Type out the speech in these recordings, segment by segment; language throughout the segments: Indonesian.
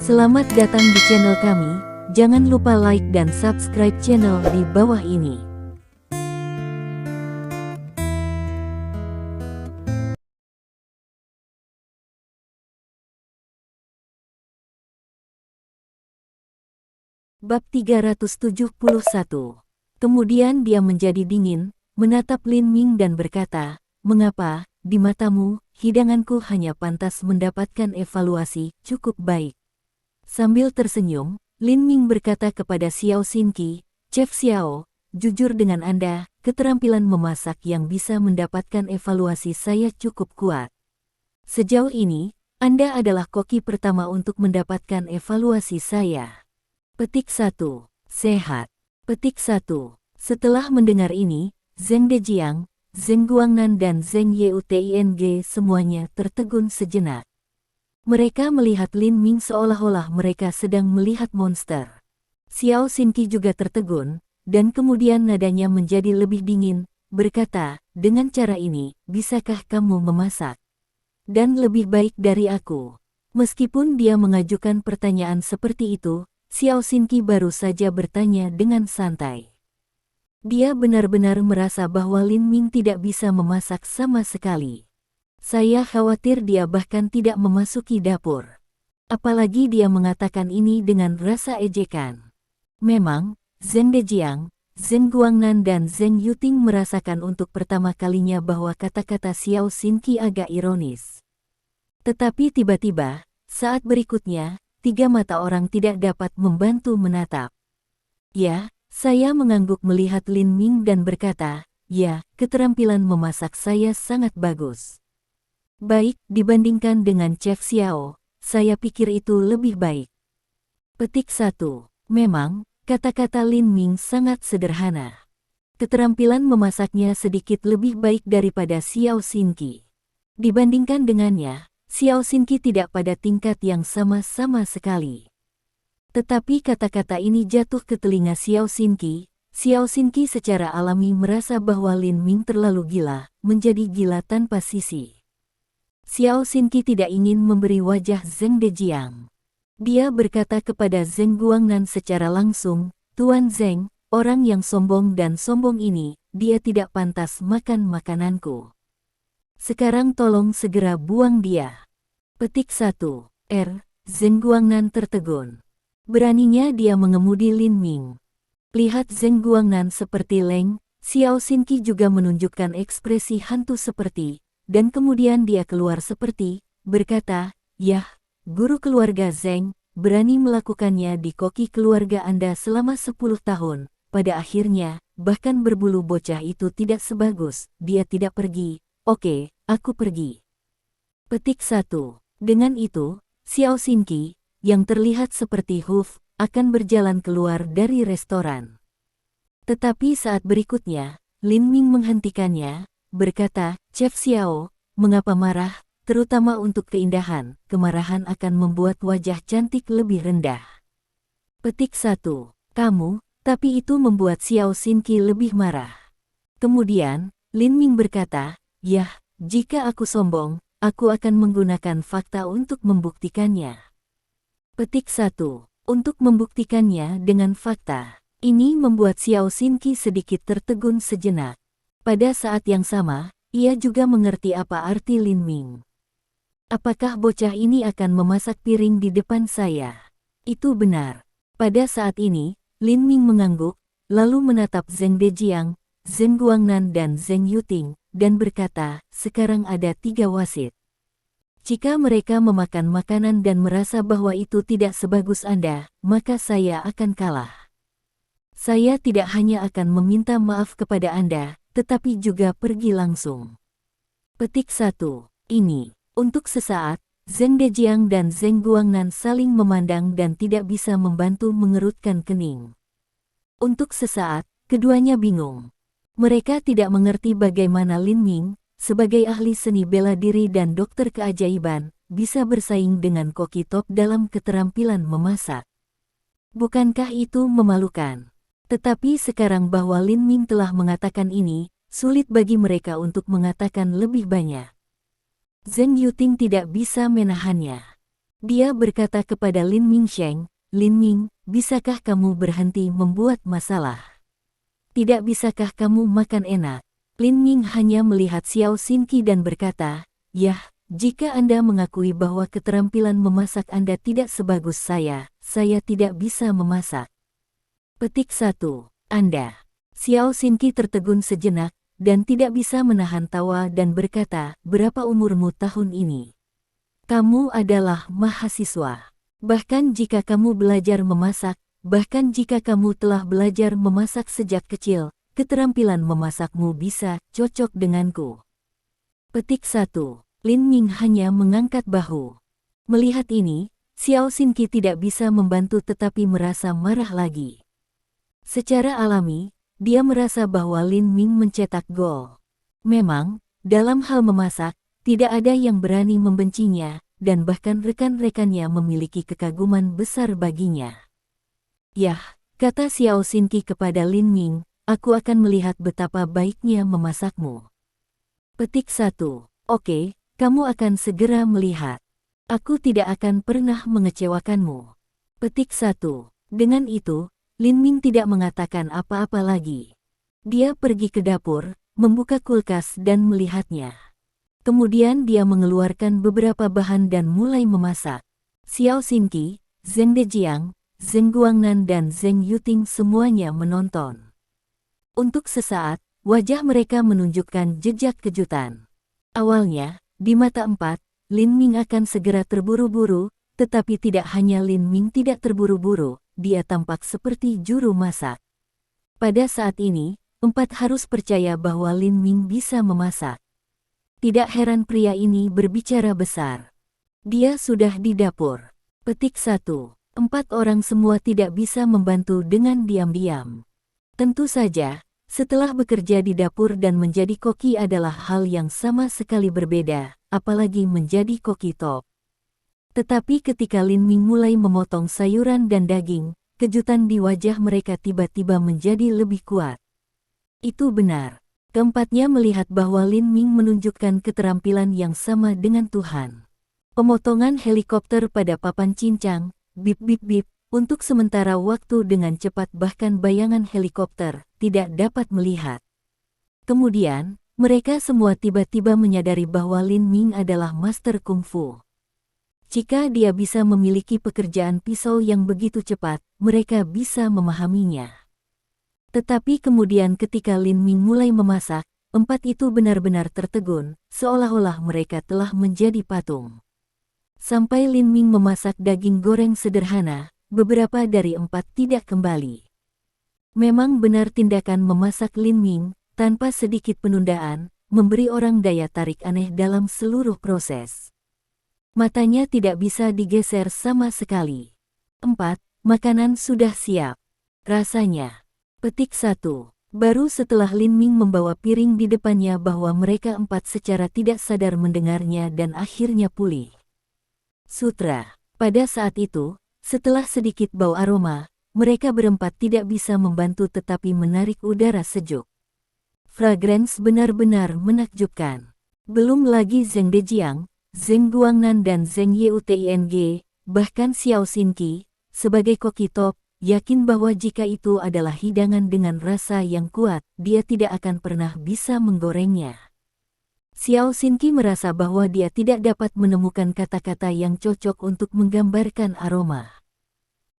Selamat datang di channel kami, jangan lupa like dan subscribe channel di bawah ini. Bab 371. Kemudian dia menjadi dingin, menatap Lin Ming dan berkata, "Mengapa, di matamu, hidanganku hanya pantas mendapatkan evaluasi cukup baik?" Sambil tersenyum, Lin Ming berkata kepada Xiao Xinqi, "Chef Xiao, jujur dengan Anda, keterampilan memasak yang bisa mendapatkan evaluasi saya cukup kuat. Sejauh ini, Anda adalah koki pertama untuk mendapatkan evaluasi saya." Petik 1. Sehat. Petik 1. Setelah mendengar ini, Zheng Dejiang, Zheng Guangnan dan Zheng Yuting semuanya tertegun sejenak. Mereka melihat Lin Ming seolah-olah mereka sedang melihat monster. Xiao Xinqi juga tertegun, dan kemudian nadanya menjadi lebih dingin, berkata, "Dengan cara ini, bisakah kamu memasak? Dan lebih baik dari aku?" Meskipun dia mengajukan pertanyaan seperti itu, Xiao Xinqi baru saja bertanya dengan santai. Dia benar-benar merasa bahwa Lin Ming tidak bisa memasak sama sekali. "Saya khawatir dia bahkan tidak memasuki dapur." Apalagi dia mengatakan ini dengan rasa ejekan. Memang, Zheng Dejiang, Zheng Guangnan dan Zheng Yuting merasakan untuk pertama kalinya bahwa kata-kata Xiao Xinqi agak ironis. Tetapi tiba-tiba, saat berikutnya, tiga mata orang tidak dapat membantu menatap. Ya, saya mengangguk melihat Lin Ming dan berkata, "Ya, keterampilan memasak saya sangat bagus. Baik, dibandingkan dengan Chef Xiao, saya pikir itu lebih baik." Petik 1. Memang, kata-kata Lin Ming sangat sederhana. Keterampilan memasaknya sedikit lebih baik daripada Xiao Xinqi. Dibandingkan dengannya, Xiao Xinqi tidak pada tingkat yang sama sekali. Tetapi kata-kata ini jatuh ke telinga Xiao Xinqi. Xiao Xinqi secara alami merasa bahwa Lin Ming terlalu gila, menjadi gila tanpa sisi. Xiao Xinqi tidak ingin memberi wajah Zheng Dejiang. Dia berkata kepada Zheng Guangnan secara langsung, "Tuan Zheng, orang yang sombong dan sombong ini, dia tidak pantas makan makananku. Sekarang tolong segera buang dia." Petik 1. Zheng Guangnan tertegun. Beraninya dia mengemudi Lin Ming. Lihat Zheng Guangnan seperti leng, Xiao Xinqi juga menunjukkan ekspresi hantu seperti, dan kemudian dia keluar seperti, berkata, "Yah, guru keluarga Zheng, berani melakukannya di koki keluarga Anda selama 10 tahun, pada akhirnya, bahkan berbulu bocah itu tidak sebagus, dia tidak pergi, oke, aku pergi." Petik 1. Dengan itu, Xiao Xinqi, yang terlihat seperti Huf, akan berjalan keluar dari restoran. Tetapi saat berikutnya, Lin Ming menghentikannya, berkata, "Chef Xiao, mengapa marah? Terutama untuk keindahan, kemarahan akan membuat wajah cantik lebih rendah." Petik 1. Kamu, tapi itu membuat Xiao Xinqi lebih marah. Kemudian, Lin Ming berkata, "Yah, jika aku sombong, aku akan menggunakan fakta untuk membuktikannya." Petik 1. Untuk membuktikannya dengan fakta. Ini membuat Xiao Xinqi sedikit tertegun sejenak. Pada saat yang sama, ia juga mengerti apa arti Lin Ming. Apakah bocah ini akan memasak piring di depan saya? Itu benar. Pada saat ini, Lin Ming mengangguk, lalu menatap Zheng Dejiang, Zheng Guangnan dan Zheng Yuting, dan berkata, "Sekarang ada 3 wasit. Jika mereka memakan makanan dan merasa bahwa itu tidak sebagus Anda, maka saya akan kalah. Saya tidak hanya akan meminta maaf kepada Anda, tetapi juga pergi langsung." Petik 1. Ini. Untuk sesaat, Zheng Dejiang dan Zheng Guangnan saling memandang dan tidak bisa membantu mengerutkan kening. Untuk sesaat, keduanya bingung. Mereka tidak mengerti bagaimana Lin Ming, sebagai ahli seni bela diri dan dokter keajaiban, bisa bersaing dengan koki top dalam keterampilan memasak. Bukankah itu memalukan? Tetapi sekarang bahwa Lin Ming telah mengatakan ini, sulit bagi mereka untuk mengatakan lebih banyak. Zheng Yuting tidak bisa menahannya. Dia berkata kepada Lin Mingsheng, Lin Ming, bisakah kamu berhenti membuat masalah? Tidak bisakah kamu makan enak? Lin Ming hanya melihat Xiao Xinqi dan berkata, Yah, jika Anda mengakui bahwa keterampilan memasak Anda tidak sebagus saya tidak bisa memasak. Petik 1. Anda. Xiao Xinqi tertegun sejenak, dan tidak bisa menahan tawa dan berkata, berapa umurmu tahun ini? Kamu adalah mahasiswa. Bahkan jika kamu belajar memasak, bahkan jika kamu telah belajar memasak sejak kecil, keterampilan memasakmu bisa cocok denganku. Petik 1. Lin Ming hanya mengangkat bahu. Melihat ini, Xiao Xinqi tidak bisa membantu tetapi merasa marah lagi. Secara alami, dia merasa bahwa Lin Ming mencetak gol. Memang, dalam hal memasak, tidak ada yang berani membencinya, dan bahkan rekan-rekannya memiliki kekaguman besar baginya. Yah, kata Xiao Xinqi kepada Lin Ming, aku akan melihat betapa baiknya memasakmu. Petik 1. Oke, kamu akan segera melihat. Aku tidak akan pernah mengecewakanmu. Petik 1. Dengan itu, Lin Ming tidak mengatakan apa-apa lagi. Dia pergi ke dapur, membuka kulkas dan melihatnya. Kemudian dia mengeluarkan beberapa bahan dan mulai memasak. Xiao Xinqi, Zheng Dejiang, Zheng Guangnan dan Zheng Yuting semuanya menonton. Untuk sesaat, wajah mereka menunjukkan jejak kejutan. Awalnya, di mata empat, Lin Ming akan segera terburu-buru, tetapi tidak hanya Lin Ming tidak terburu-buru, dia tampak seperti juru masak. Pada saat ini, empat harus percaya bahwa Lin Ming bisa memasak. Tidak heran pria ini berbicara besar. Dia sudah di dapur. Petik 1. Empat orang semua tidak bisa membantu dengan diam-diam. Tentu saja, setelah bekerja di dapur dan menjadi koki adalah hal yang sama sekali berbeda, apalagi menjadi koki top. Tetapi ketika Lin Ming mulai memotong sayuran dan daging, kejutan di wajah mereka tiba-tiba menjadi lebih kuat. Itu benar. Keempatnya melihat bahwa Lin Ming menunjukkan keterampilan yang sama dengan Tuhan. Pemotongan helikopter pada papan cincang, bip bip bip, untuk sementara waktu dengan cepat bahkan bayangan helikopter tidak dapat melihat. Kemudian, mereka semua tiba-tiba menyadari bahwa Lin Ming adalah master kungfu. Jika dia bisa memiliki pekerjaan pisau yang begitu cepat, mereka bisa memahaminya. Tetapi kemudian ketika Lin Ming mulai memasak, empat itu benar-benar tertegun, seolah-olah mereka telah menjadi patung. Sampai Lin Ming memasak daging goreng sederhana, beberapa dari empat tidak kembali. Memang benar tindakan memasak Lin Ming, tanpa sedikit penundaan, memberi orang daya tarik aneh dalam seluruh proses. Matanya tidak bisa digeser sama sekali. 4. Makanan sudah siap. Rasanya. Petik 1. Baru setelah Lin Ming membawa piring di depannya bahwa mereka empat secara tidak sadar mendengarnya dan akhirnya pulih. Sutra. Pada saat itu, setelah sedikit bau aroma, mereka berempat tidak bisa membantu tetapi menarik udara sejuk. Fragrance benar-benar menakjubkan. Belum lagi Zheng Dejiang, Zheng Guangnan dan Zheng Yuting, bahkan Xiao Xinqi, sebagai koki top, yakin bahwa jika itu adalah hidangan dengan rasa yang kuat, dia tidak akan pernah bisa menggorengnya. Xiao Xinqi merasa bahwa dia tidak dapat menemukan kata-kata yang cocok untuk menggambarkan aroma.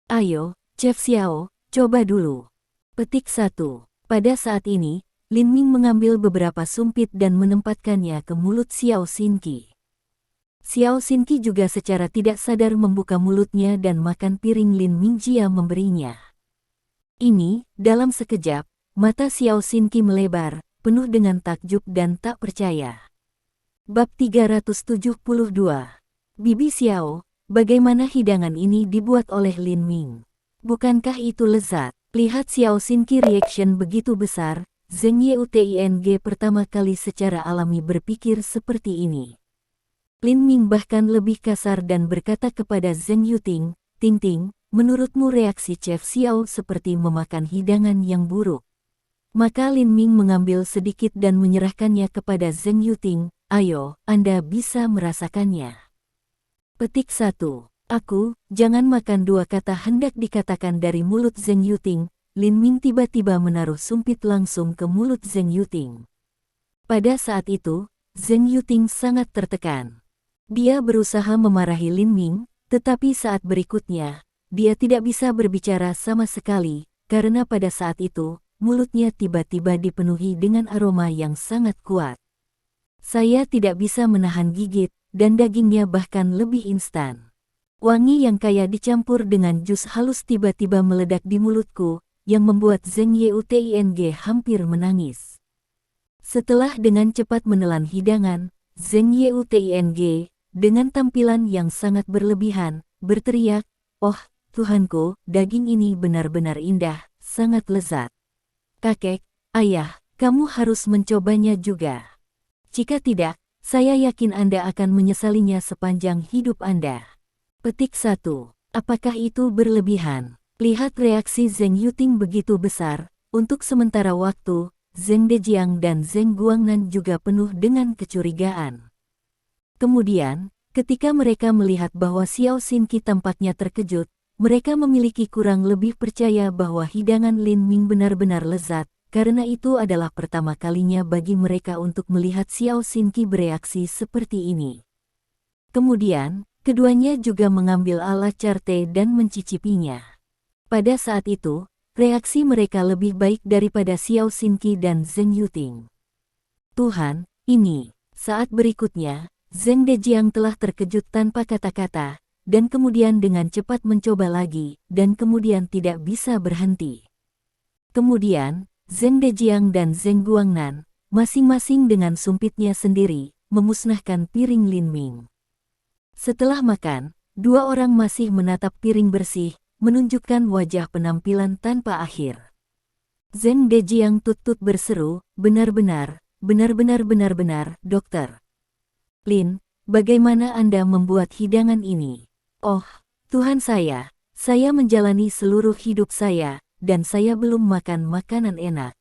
Ayo, Chef Xiao, coba dulu. Petik 1. Pada saat ini, Lin Ming mengambil beberapa sumpit dan menempatkannya ke mulut Xiao Xinqi. Xiao Xinqi juga secara tidak sadar membuka mulutnya dan makan piring Lin Ming Jia memberinya. Ini, dalam sekejap, mata Xiao Xinqi melebar, penuh dengan takjub dan tak percaya. Bab 372. Bibi Xiao, bagaimana hidangan ini dibuat oleh Lin Ming? Bukankah itu lezat? Lihat Xiao Xinqi reaction begitu besar, Zheng Yuting pertama kali secara alami berpikir seperti ini. Lin Ming bahkan lebih kasar dan berkata kepada Zheng Yuting, Ting Ting, menurutmu reaksi Chef Xiao seperti memakan hidangan yang buruk. Maka Lin Ming mengambil sedikit dan menyerahkannya kepada Zheng Yuting, ayo, Anda bisa merasakannya. Petik 1. Aku, jangan makan, dua kata hendak dikatakan dari mulut Zheng Yuting. Lin Ming tiba-tiba menaruh sumpit langsung ke mulut Zheng Yuting. Pada saat itu, Zheng Yuting sangat tertekan. Dia berusaha memarahi Lin Ming, tetapi saat berikutnya, dia tidak bisa berbicara sama sekali, karena pada saat itu, mulutnya tiba-tiba dipenuhi dengan aroma yang sangat kuat. Saya tidak bisa menahan gigit, dan dagingnya bahkan lebih instan. Wangi yang kaya dicampur dengan jus halus tiba-tiba meledak di mulutku, yang membuat Zheng Yuting hampir menangis. Setelah dengan cepat menelan hidangan, Zheng Yuting, dengan tampilan yang sangat berlebihan, berteriak, "Oh, Tuhanku, daging ini benar-benar indah, sangat lezat. Kakek, ayah, kamu harus mencobanya juga. Jika tidak, saya yakin Anda akan menyesalinya sepanjang hidup Anda." Petik 1. Apakah itu berlebihan? Lihat reaksi Zheng Yuting begitu besar. Untuk sementara waktu, Zheng Dejiang dan Zheng Guangnan juga penuh dengan kecurigaan. Kemudian, ketika mereka melihat bahwa Xiao Xinqi tampaknya terkejut, mereka memiliki kurang lebih percaya bahwa hidangan Lin Ming benar-benar lezat, karena itu adalah pertama kalinya bagi mereka untuk melihat Xiao Xinqi bereaksi seperti ini. Kemudian, keduanya juga mengambil alat carte dan mencicipinya. Pada saat itu, reaksi mereka lebih baik daripada Xiao Xinqi dan Zheng Yuting. Tuhan, ini. Saat berikutnya, Zheng Dejiang telah terkejut tanpa kata-kata, dan kemudian dengan cepat mencoba lagi, dan kemudian tidak bisa berhenti. Kemudian, Zheng Dejiang dan Zheng Guangnan, masing-masing dengan sumpitnya sendiri, memusnahkan piring Lin Ming. Setelah makan, dua orang masih menatap piring bersih, menunjukkan wajah penampilan tanpa akhir. Zheng Dejiang tut-tut berseru, benar-benar, dokter. Lin, bagaimana Anda membuat hidangan ini? Oh, Tuhan saya menjalani seluruh hidup saya, dan saya belum makan makanan enak.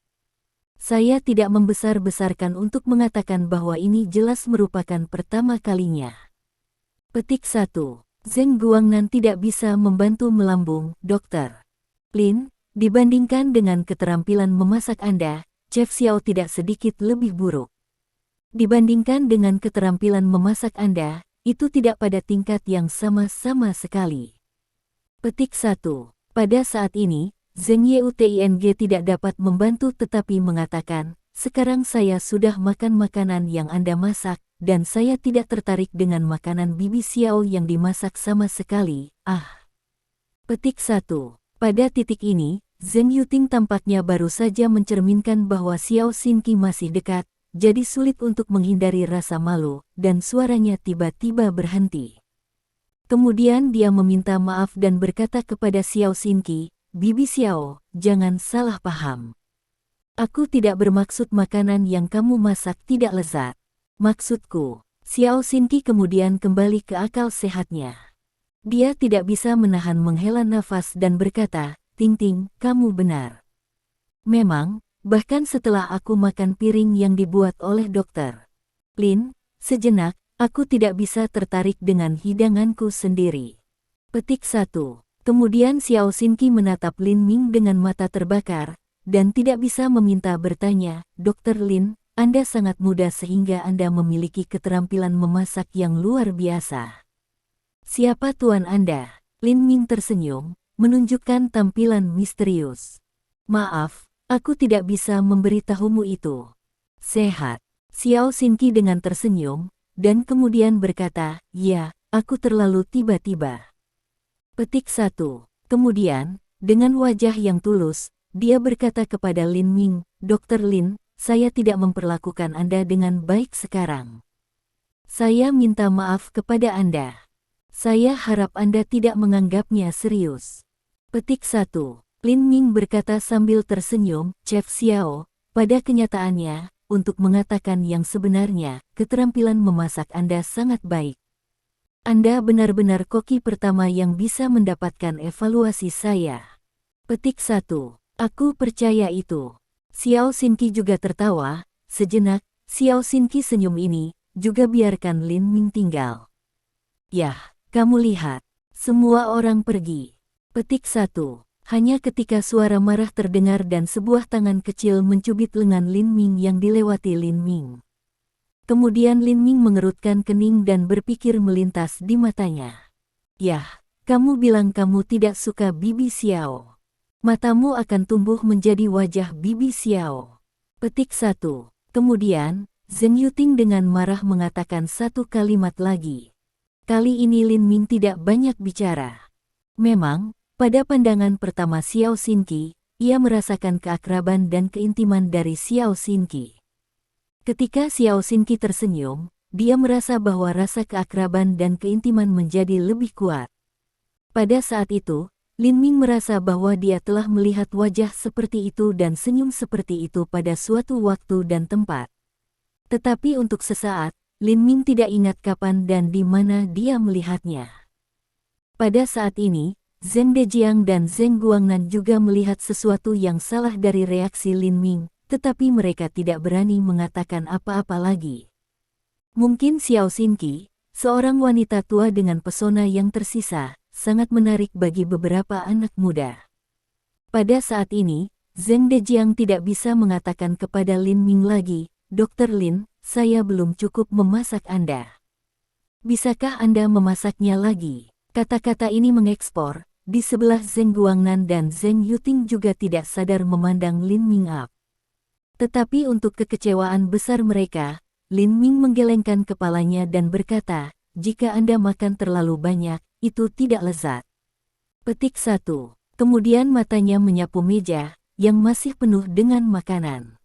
Saya tidak membesar-besarkan untuk mengatakan bahwa ini jelas merupakan pertama kalinya. Petik 1. Zheng Guangnan tidak bisa membantu melambung, dokter. Lin, dibandingkan dengan keterampilan memasak Anda, Chef Xiao tidak sedikit lebih buruk. Dibandingkan dengan keterampilan memasak Anda, itu tidak pada tingkat yang sama-sama sekali. Petik 1. Pada saat ini, Zheng Yuting tidak dapat membantu tetapi mengatakan, sekarang saya sudah makan makanan yang Anda masak, dan saya tidak tertarik dengan makanan Bibi Xiao yang dimasak sama sekali. Petik 1. Pada titik ini, Zheng Yuting tampaknya baru saja mencerminkan bahwa Xiao Xinqi masih dekat, jadi sulit untuk menghindari rasa malu, dan suaranya tiba-tiba berhenti. Kemudian dia meminta maaf dan berkata kepada Xiao Xinqi, "Bibi Xiao, jangan salah paham. Aku tidak bermaksud makanan yang kamu masak tidak lezat. Maksudku." Xiao Xinqi kemudian kembali ke akal sehatnya. Dia tidak bisa menahan menghela nafas dan berkata, "Ting Ting, kamu benar. Memang, bahkan setelah aku makan piring yang dibuat oleh dokter Lin, sejenak, aku tidak bisa tertarik dengan hidanganku sendiri." Petik 1. Kemudian Xiao Xinqi menatap Lin Ming dengan mata terbakar, dan tidak bisa meminta bertanya, "Dokter Lin, Anda sangat muda sehingga Anda memiliki keterampilan memasak yang luar biasa. Siapa tuan Anda?" Lin Ming tersenyum, menunjukkan tampilan misterius. "Maaf, aku tidak bisa memberitahumu itu." "Sehat." Xiao Xinqi dengan tersenyum, dan kemudian berkata, "Ya, aku terlalu tiba-tiba." Petik 1. Kemudian, dengan wajah yang tulus, dia berkata kepada Lin Ming, "Dokter Lin, saya tidak memperlakukan Anda dengan baik sekarang. Saya minta maaf kepada Anda. Saya harap Anda tidak menganggapnya serius." Petik 1. Lin Ming berkata sambil tersenyum, "Chef Xiao, pada kenyataannya, untuk mengatakan yang sebenarnya, keterampilan memasak Anda sangat baik. Anda benar-benar koki pertama yang bisa mendapatkan evaluasi saya." Petik 1. Aku percaya itu. Xiao Xinqi juga tertawa, sejenak, Xiao Xinqi senyum ini, juga biarkan Lin Ming tinggal. "Yah, Kamu lihat, semua orang pergi. Petik 1. Hanya ketika suara marah terdengar dan sebuah tangan kecil mencubit lengan Lin Ming yang dilewati Lin Ming. Kemudian Lin Ming mengerutkan kening dan berpikir melintas di matanya. Yah, kamu bilang kamu tidak suka Bibi Xiao. Matamu akan tumbuh menjadi wajah Bibi Xiao. Petik 1. Kemudian, Zheng Yuting dengan marah mengatakan satu kalimat lagi. Kali ini Lin Ming tidak banyak bicara. Memang, pada pandangan pertama Xiao Xinqi, ia merasakan keakraban dan keintiman dari Xiao Xinqi. Ketika Xiao Xinqi tersenyum, dia merasa bahwa rasa keakraban dan keintiman menjadi lebih kuat. Pada saat itu, Lin Ming merasa bahwa dia telah melihat wajah seperti itu dan senyum seperti itu pada suatu waktu dan tempat. Tetapi untuk sesaat, Lin Ming tidak ingat kapan dan di mana dia melihatnya. Pada saat ini, Zheng Dejiang dan Zheng Guangnan juga melihat sesuatu yang salah dari reaksi Lin Ming, tetapi mereka tidak berani mengatakan apa-apa lagi. Mungkin Xiao Xinqi, seorang wanita tua dengan pesona yang tersisa, sangat menarik bagi beberapa anak muda. Pada saat ini, Zheng Dejiang tidak bisa mengatakan kepada Lin Ming lagi, Dr. Lin, saya belum cukup memasak Anda. Bisakah Anda memasaknya lagi? Kata-kata ini mengekspor, di sebelah Zheng Guangnan dan Zheng Yuting juga tidak sadar memandang Lin Ming up. Tetapi untuk kekecewaan besar mereka, Lin Ming menggelengkan kepalanya dan berkata, jika Anda makan terlalu banyak, itu tidak lezat. Petik 1. Kemudian matanya menyapu meja, yang masih penuh dengan makanan.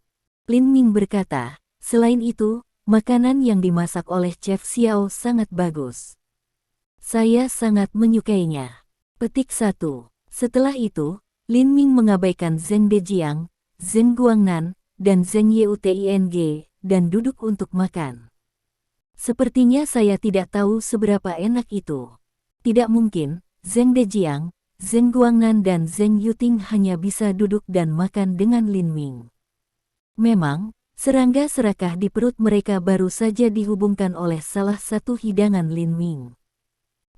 Lin Ming berkata, selain itu, makanan yang dimasak oleh Chef Xiao sangat bagus. Saya sangat menyukainya. Petik 1. Setelah itu, Lin Ming mengabaikan Zheng Dejiang, Zheng Guangnan, dan Zheng Yuting dan duduk untuk makan. Sepertinya saya tidak tahu seberapa enak itu. Tidak mungkin, Zheng Dejiang, Zheng Guangnan dan Zheng Yuting hanya bisa duduk dan makan dengan Lin Ming. Memang, serangga serakah di perut mereka baru saja dihubungkan oleh salah satu hidangan Lin Ming.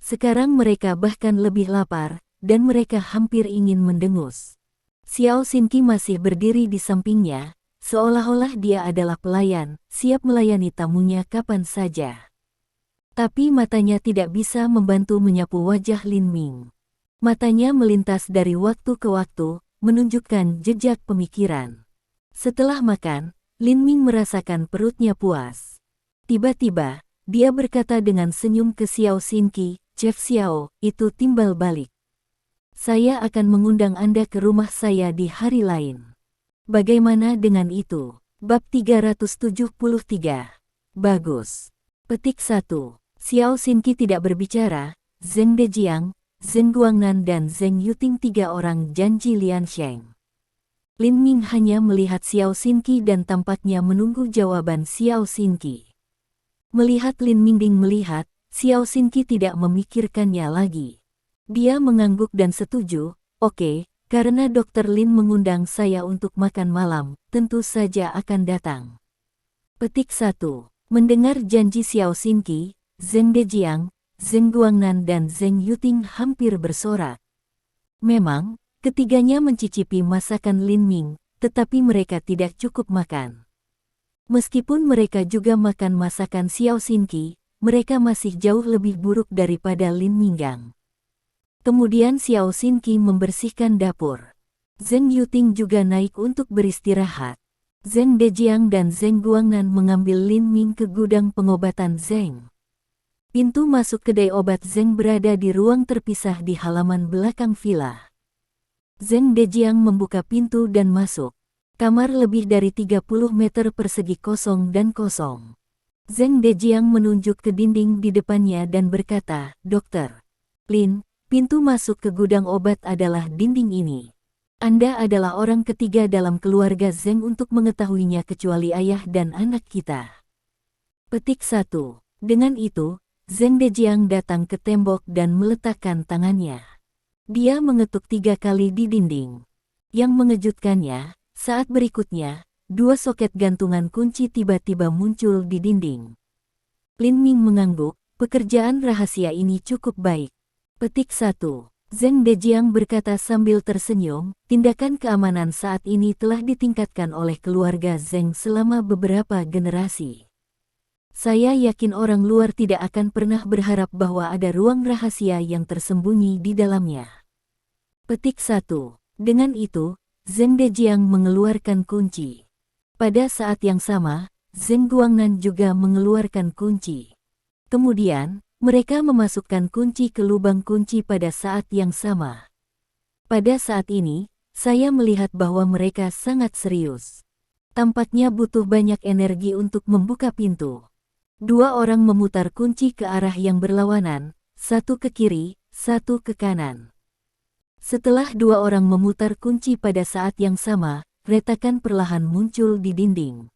Sekarang mereka bahkan lebih lapar, dan mereka hampir ingin mendengus. Xiao Xinqi masih berdiri di sampingnya, seolah-olah dia adalah pelayan, siap melayani tamunya kapan saja. Tapi matanya tidak bisa membantu menyapu wajah Lin Ming. Matanya melintas dari waktu ke waktu, menunjukkan jejak pemikiran. Setelah makan, Lin Ming merasakan perutnya puas. Tiba-tiba, dia berkata dengan senyum ke Xiao Xinqi, Chef Xiao, itu timbal balik. Saya akan mengundang Anda ke rumah saya di hari lain. Bagaimana dengan itu? Bab 373. Bagus. Petik 1. Xiao Xinqi tidak berbicara, Zheng Dejiang, Zheng Guangnan dan Zheng Yuting tiga orang janji Liansheng. Lin Ming hanya melihat Xiao Xinqi dan tampaknya menunggu jawaban Xiao Xinqi. Melihat Lin Ming melihat, Xiao Xinqi tidak memikirkannya lagi. Dia mengangguk dan setuju, oke, karena Dr. Lin mengundang saya untuk makan malam, tentu saja akan datang. Petik 1. Mendengar janji Xiao Xinqi, Zheng Dejiang, Zheng Guangnan dan Zheng Yuting hampir bersorak. Memang, ketiganya mencicipi masakan Lin Ming, tetapi mereka tidak cukup makan. Meskipun mereka juga makan masakan Xiao Xinqi, mereka masih jauh lebih buruk daripada Lin Minggang. Kemudian Xiao Xinqi membersihkan dapur. Zheng Yuting juga naik untuk beristirahat. Zheng Dejiang dan Zheng Guangnan mengambil Lin Ming ke gudang pengobatan Zheng. Pintu masuk kedai obat Zheng berada di ruang terpisah di halaman belakang villa. Zheng Dejiang membuka pintu dan masuk. Kamar lebih dari 30 meter persegi kosong dan kosong. Zheng Dejiang menunjuk ke dinding di depannya dan berkata, Dokter Lin, pintu masuk ke gudang obat adalah dinding ini. Anda adalah orang ketiga dalam keluarga Zheng untuk mengetahuinya kecuali ayah dan anak kita. Petik 1. Dengan itu, Zheng Dejiang datang ke tembok dan meletakkan tangannya. Dia mengetuk 3 kali di dinding. Yang mengejutkannya, saat berikutnya, 2 soket gantungan kunci tiba-tiba muncul di dinding. Lin Ming mengangguk, pekerjaan rahasia ini cukup baik. Petik 1. Zheng Dejiang berkata sambil tersenyum, tindakan keamanan saat ini telah ditingkatkan oleh keluarga Zheng selama beberapa generasi. Saya yakin orang luar tidak akan pernah berharap bahwa ada ruang rahasia yang tersembunyi di dalamnya. Petik 1. Dengan itu, Zheng Dejiang mengeluarkan kunci. Pada saat yang sama, Zheng Guangnan juga mengeluarkan kunci. Kemudian, mereka memasukkan kunci ke lubang kunci pada saat yang sama. Pada saat ini, saya melihat bahwa mereka sangat serius. Tampaknya butuh banyak energi untuk membuka pintu. Dua orang memutar kunci ke arah yang berlawanan, satu ke kiri, satu ke kanan. Setelah dua orang memutar kunci pada saat yang sama, retakan perlahan muncul di dinding.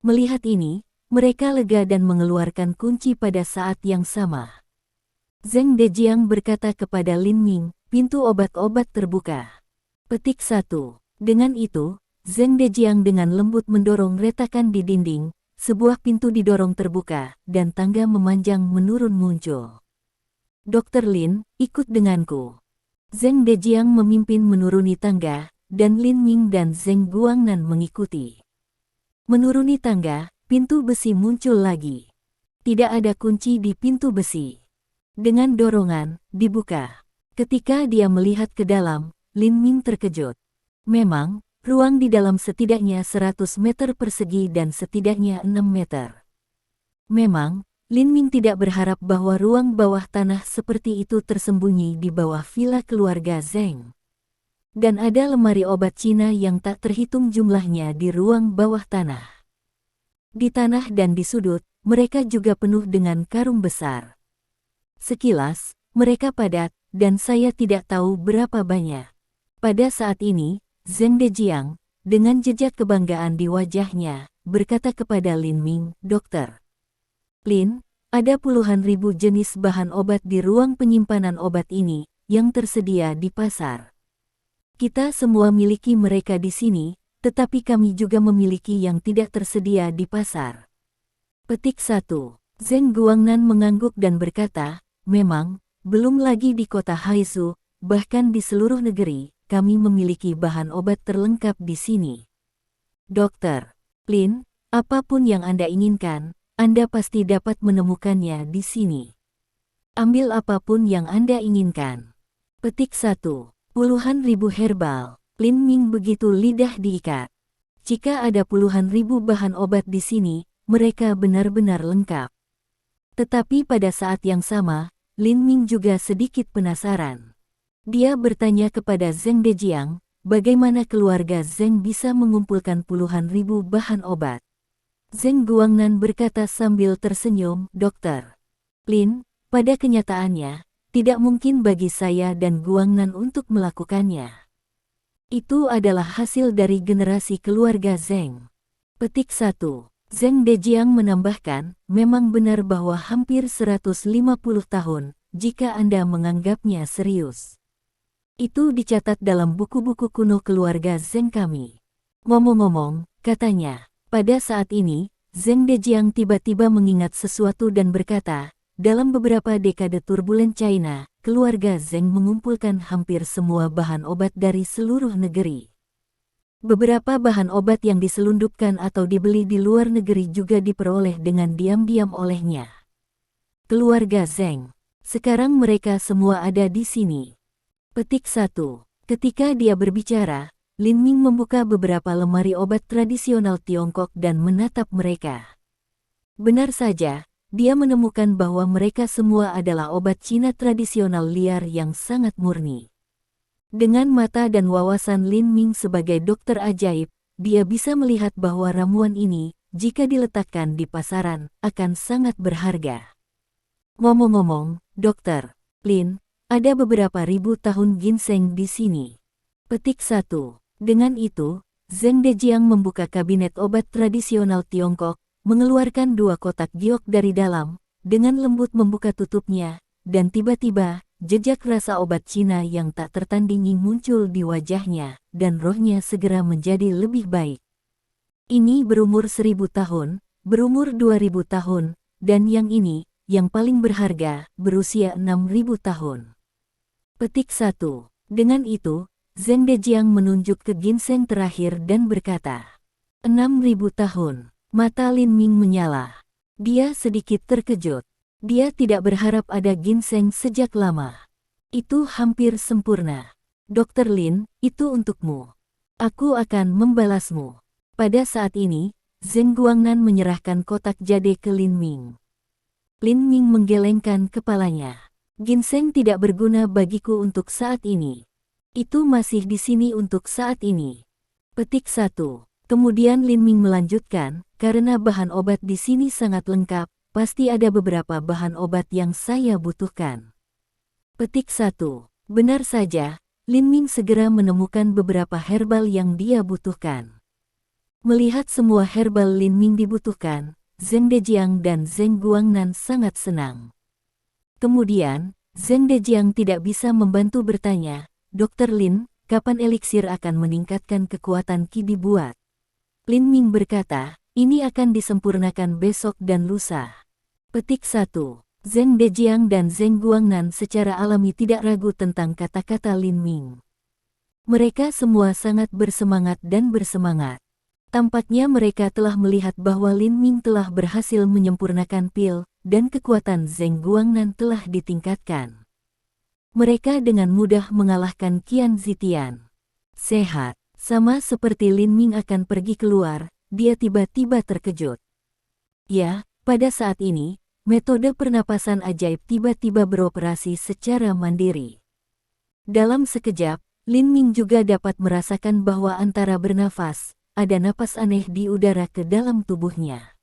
Melihat ini, mereka lega dan mengeluarkan kunci pada saat yang sama. Zheng Dejiang berkata kepada Lin Ming, pintu obat-obat terbuka. Petik 1. Dengan itu, Zheng Dejiang dengan lembut mendorong retakan di dinding, sebuah pintu didorong terbuka, dan tangga memanjang menurun muncul. Dr. Lin, ikut denganku. Zheng Dejiang memimpin menuruni tangga, dan Lin Ming dan Zheng Guangnan mengikuti. Menuruni tangga, pintu besi muncul lagi. Tidak ada kunci di pintu besi. Dengan dorongan, dibuka. Ketika dia melihat ke dalam, Lin Ming terkejut. Memang, ruang di dalam setidaknya 100 meter persegi dan setidaknya 6 meter. Memang, Lin Ming tidak berharap bahwa ruang bawah tanah seperti itu tersembunyi di bawah villa keluarga Zheng. Dan ada lemari obat Cina yang tak terhitung jumlahnya di ruang bawah tanah. Di tanah dan di sudut, mereka juga penuh dengan karung besar. Sekilas, mereka padat, dan saya tidak tahu berapa banyak. Pada saat ini, Zheng Dejiang, dengan jejak kebanggaan di wajahnya, berkata kepada Lin Ming, Dokter Lin, ada puluhan ribu jenis bahan obat di ruang penyimpanan obat ini, yang tersedia di pasar. Kita semua miliki mereka di sini, tetapi kami juga memiliki yang tidak tersedia di pasar. Petik 1. Zheng Guangnan mengangguk dan berkata, memang, belum lagi di kota Haizu, bahkan di seluruh negeri, kami memiliki bahan obat terlengkap di sini. Dokter Lin, apapun yang Anda inginkan, Anda pasti dapat menemukannya di sini. Ambil apapun yang Anda inginkan. Petik 1. Puluhan ribu herbal. Lin Ming begitu lidah diikat. Jika ada puluhan ribu bahan obat di sini, mereka benar-benar lengkap. Tetapi pada saat yang sama, Lin Ming juga sedikit penasaran. Dia bertanya kepada Zheng Dejiang, bagaimana keluarga Zheng bisa mengumpulkan puluhan ribu bahan obat. Zheng Guangnan berkata sambil tersenyum, Dokter Lin, pada kenyataannya, tidak mungkin bagi saya dan Guangnan untuk melakukannya. Itu adalah hasil dari generasi keluarga Zheng. Petik 1. Zheng Dejiang menambahkan, memang benar bahwa hampir 150 tahun, jika Anda menganggapnya serius. Itu dicatat dalam buku-buku kuno keluarga Zheng kami. Ngomong-ngomong, katanya, pada saat ini, Zheng Dejiang tiba-tiba mengingat sesuatu dan berkata, dalam beberapa dekade turbulen China, keluarga Zheng mengumpulkan hampir semua bahan obat dari seluruh negeri. Beberapa bahan obat yang diselundupkan atau dibeli di luar negeri juga diperoleh dengan diam-diam olehnya. Keluarga Zheng. Sekarang mereka semua ada di sini. Petik 1. Ketika dia berbicara, Lin Ming membuka beberapa lemari obat tradisional Tiongkok dan menatap mereka. Benar saja, dia menemukan bahwa mereka semua adalah obat Cina tradisional liar yang sangat murni. Dengan mata dan wawasan Lin Ming sebagai dokter ajaib, dia bisa melihat bahwa ramuan ini, jika diletakkan di pasaran, akan sangat berharga. Ngomong-ngomong, Dokter Lin, ada beberapa ribu tahun ginseng di sini. Petik 1. Dengan itu, Zheng Dejiang membuka kabinet obat tradisional Tiongkok, mengeluarkan 2 kotak giok dari dalam, dengan lembut membuka tutupnya, dan tiba-tiba, jejak rasa obat Cina yang tak tertandingi muncul di wajahnya, dan rohnya segera menjadi lebih baik. Ini berumur 1000 tahun, berumur 2000 tahun, dan yang ini, yang paling berharga, berusia 6.000 tahun. Petik 1. Dengan itu, Zheng Dejiang menunjuk ke ginseng terakhir dan berkata, 6.000 tahun. Mata Lin Ming menyala. Dia sedikit terkejut. Dia tidak berharap ada ginseng sejak lama. Itu hampir sempurna. Dr. Lin, itu untukmu. Aku akan membalasmu. Pada saat ini, Zheng Guangnan menyerahkan kotak jade ke Lin Ming. Lin Ming menggelengkan kepalanya. Ginseng tidak berguna bagiku untuk saat ini. Itu masih di sini untuk saat ini. Petik 1. Kemudian Lin Ming melanjutkan, karena bahan obat di sini sangat lengkap, pasti ada beberapa bahan obat yang saya butuhkan. Petik 1. Benar saja, Lin Ming segera menemukan beberapa herbal yang dia butuhkan. Melihat semua herbal Lin Ming dibutuhkan, Zheng Dejiang dan Zheng Guangnan sangat senang. Kemudian, Zheng Dejiang tidak bisa membantu bertanya, Dr. Lin, kapan eliksir akan meningkatkan kekuatan Qi dibuat? Lin Ming berkata, ini akan disempurnakan besok dan lusa. Petik 1. Zheng Dejiang dan Zheng Guangnan secara alami tidak ragu tentang kata-kata Lin Ming. Mereka semua sangat bersemangat dan bersemangat. Tampaknya mereka telah melihat bahwa Lin Ming telah berhasil menyempurnakan pil, dan kekuatan Zheng Guangnan telah ditingkatkan. Mereka dengan mudah mengalahkan Qian Zitian. Sehat, sama seperti Lin Ming akan pergi keluar, dia tiba-tiba terkejut. Ya, pada saat ini, metode pernapasan ajaib tiba-tiba beroperasi secara mandiri. Dalam sekejap, Lin Ming juga dapat merasakan bahwa antara bernafas, ada napas aneh di udara ke dalam tubuhnya.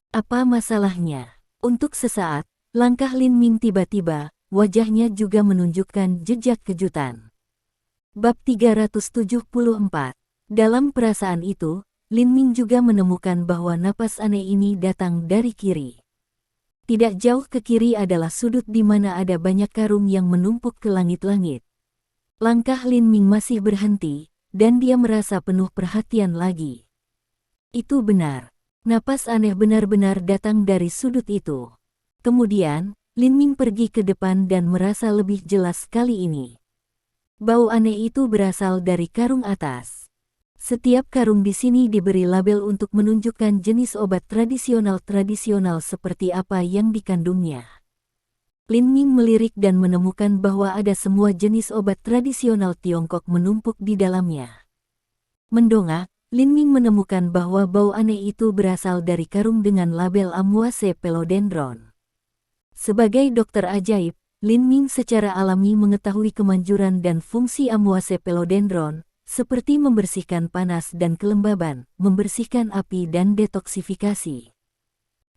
Apa masalahnya? Untuk sesaat, langkah Lin Ming tiba-tiba, wajahnya juga menunjukkan jejak kejutan. Bab 374. Dalam perasaan itu, Lin Ming juga menemukan bahwa napas aneh ini datang dari kiri. Tidak jauh ke kiri adalah sudut di mana ada banyak karung yang menumpuk ke langit-langit. Langkah Lin Ming masih berhenti, dan dia merasa penuh perhatian lagi. Itu benar. Napas aneh benar-benar datang dari sudut itu. Kemudian, Lin Ming pergi ke depan dan merasa lebih jelas kali ini. Bau aneh itu berasal dari karung atas. Setiap karung di sini diberi label untuk menunjukkan jenis obat tradisional seperti apa yang dikandungnya. Lin Ming melirik dan menemukan bahwa ada semua jenis obat tradisional Tiongkok menumpuk di dalamnya. Mendongak, Lin Ming menemukan bahwa bau aneh itu berasal dari karung dengan label Amuase Pelodendron. Sebagai dokter ajaib, Lin Ming secara alami mengetahui kemanjuran dan fungsi Amuase Pelodendron, seperti membersihkan panas dan kelembaban, membersihkan api dan detoksifikasi.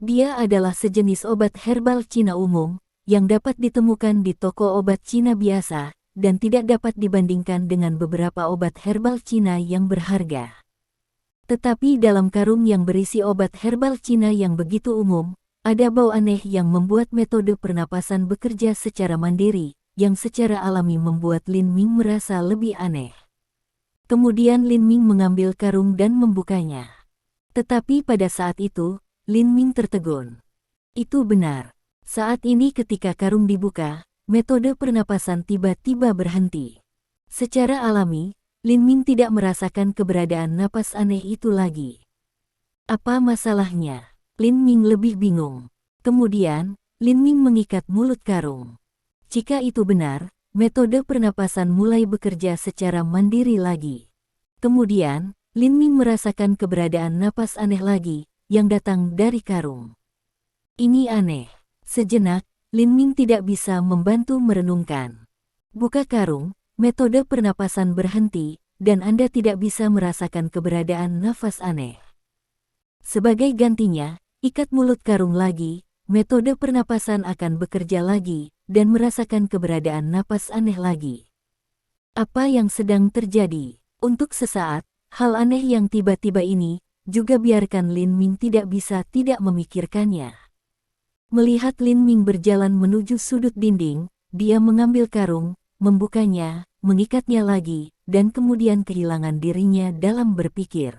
Dia adalah sejenis obat herbal Cina umum, yang dapat ditemukan di toko obat Cina biasa, dan tidak dapat dibandingkan dengan beberapa obat herbal Cina yang berharga. Tetapi dalam karung yang berisi obat herbal Cina yang begitu umum, ada bau aneh yang membuat metode pernapasan bekerja secara mandiri, yang secara alami membuat Lin Ming merasa lebih aneh. Kemudian Lin Ming mengambil karung dan membukanya. Tetapi pada saat itu, Lin Ming tertegun. Itu benar. Saat ini ketika karung dibuka, metode pernapasan tiba-tiba berhenti. Secara alami, Lin Ming tidak merasakan keberadaan napas aneh itu lagi. Apa masalahnya? Lin Ming lebih bingung. Kemudian, Lin Ming mengikat mulut karung. Jika itu benar, metode pernapasan mulai bekerja secara mandiri lagi. Kemudian, Lin Ming merasakan keberadaan napas aneh lagi, yang datang dari karung. Ini aneh. Sejenak, Lin Ming tidak bisa membantu merenungkan. Buka karung, metode pernapasan berhenti, dan Anda tidak bisa merasakan keberadaan nafas aneh. Sebagai gantinya, ikat mulut karung lagi, metode pernapasan akan bekerja lagi, dan merasakan keberadaan napas aneh lagi. Apa yang sedang terjadi? Untuk sesaat, hal aneh yang tiba-tiba ini, juga biarkan Lin Ming tidak bisa tidak memikirkannya. Melihat Lin Ming berjalan menuju sudut dinding, dia mengambil karung, membukanya, mengikatnya lagi, dan kemudian kehilangan dirinya dalam berpikir.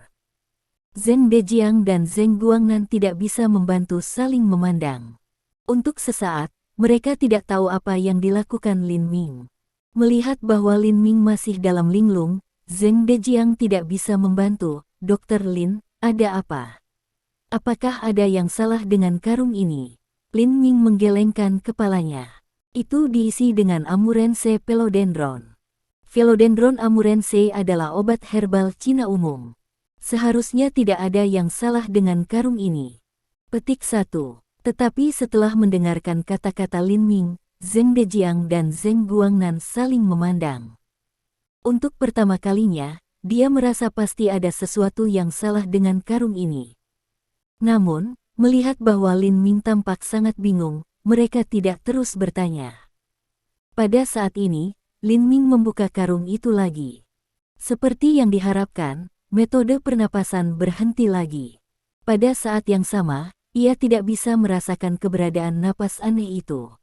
Zheng Dejiang dan Zheng Guangnan tidak bisa membantu saling memandang. Untuk sesaat, mereka tidak tahu apa yang dilakukan Lin Ming. Melihat bahwa Lin Ming masih dalam linglung, Zheng Dejiang tidak bisa membantu. Dokter Lin, ada apa? Apakah ada yang salah dengan karung ini? Lin Ming menggelengkan kepalanya. Itu diisi dengan Amurense Philodendron. Philodendron Amurense adalah obat herbal Cina umum. Seharusnya tidak ada yang salah dengan karung ini. Petik 1. Tetapi setelah mendengarkan kata-kata Lin Ming, Zheng Dejiang dan Zheng Guangnan saling memandang. Untuk pertama kalinya, dia merasa pasti ada sesuatu yang salah dengan karung ini. Namun, melihat bahwa Lin Ming tampak sangat bingung, mereka tidak terus bertanya. Pada saat ini, Lin Ming membuka karung itu lagi. Seperti yang diharapkan, metode pernapasan berhenti lagi. Pada saat yang sama, ia tidak bisa merasakan keberadaan napas aneh itu.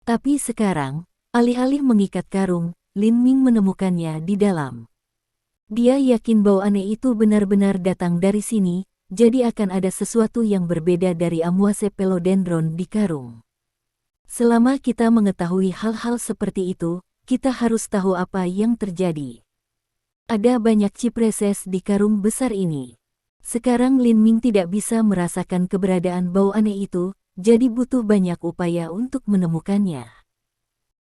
Tapi sekarang, alih-alih mengikat karung, Lin Ming menemukannya di dalam. Dia yakin bau aneh itu benar-benar datang dari sini, jadi akan ada sesuatu yang berbeda dari Amuase Philodendron di karung. Selama kita mengetahui hal-hal seperti itu, kita harus tahu apa yang terjadi. Ada banyak cipreses di karung besar ini. Sekarang Lin Ming tidak bisa merasakan keberadaan bau aneh itu, jadi butuh banyak upaya untuk menemukannya.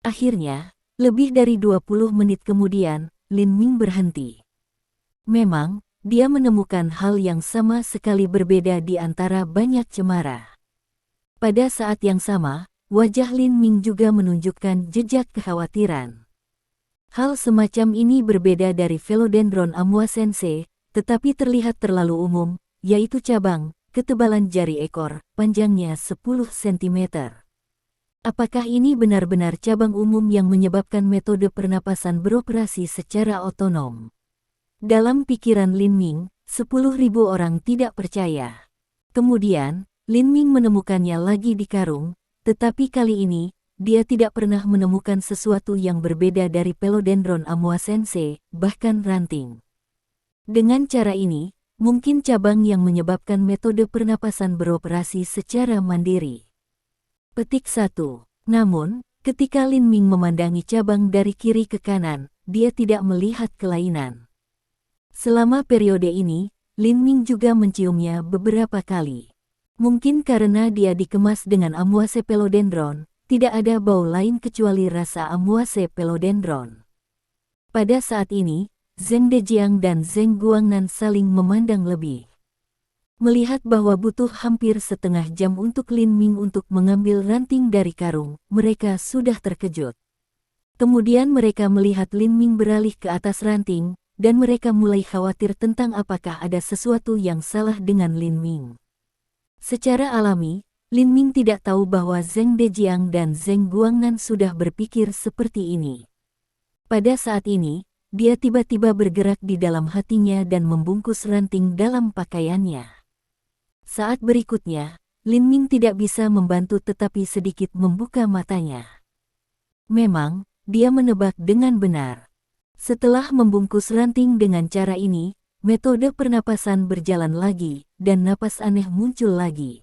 Akhirnya, lebih dari 20 menit kemudian, Lin Ming berhenti. Memang, dia menemukan hal yang sama sekali berbeda di antara banyak cemara. Pada saat yang sama, wajah Lin Ming juga menunjukkan jejak kekhawatiran. Hal semacam ini berbeda dari Philodendron Amuasense, tetapi terlihat terlalu umum, yaitu cabang, ketebalan jari ekor, panjangnya 10 cm. Apakah ini benar-benar cabang umum yang menyebabkan metode pernapasan beroperasi secara otonom? Dalam pikiran Lin Ming, 10.000 orang tidak percaya. Kemudian, Lin Ming menemukannya lagi di karung, tetapi kali ini, dia tidak pernah menemukan sesuatu yang berbeda dari Philodendron Amuasense, bahkan ranting. Dengan cara ini, mungkin cabang yang menyebabkan metode pernapasan beroperasi secara mandiri. Petik 1. Namun, ketika Lin Ming memandangi cabang dari kiri ke kanan, dia tidak melihat kelainan. Selama periode ini, Lin Ming juga menciumnya beberapa kali. Mungkin karena dia dikemas dengan Amuase Philodendron, tidak ada bau lain kecuali rasa Amuase Philodendron. Pada saat ini, Zheng Dejiang dan Zheng Guangnan saling memandang lebih. Melihat bahwa butuh hampir setengah jam untuk Lin Ming untuk mengambil ranting dari karung, mereka sudah terkejut. Kemudian mereka melihat Lin Ming beralih ke atas ranting, dan mereka mulai khawatir tentang apakah ada sesuatu yang salah dengan Lin Ming. Secara alami, Lin Ming tidak tahu bahwa Zheng Dejiang dan Zheng Guangnan sudah berpikir seperti ini. Pada saat ini, dia tiba-tiba bergerak di dalam hatinya dan membungkus ranting dalam pakaiannya. Saat berikutnya, Lin Ming tidak bisa membantu tetapi sedikit membuka matanya. Memang, dia menebak dengan benar. Setelah membungkus ranting dengan cara ini, metode pernapasan berjalan lagi, dan napas aneh muncul lagi.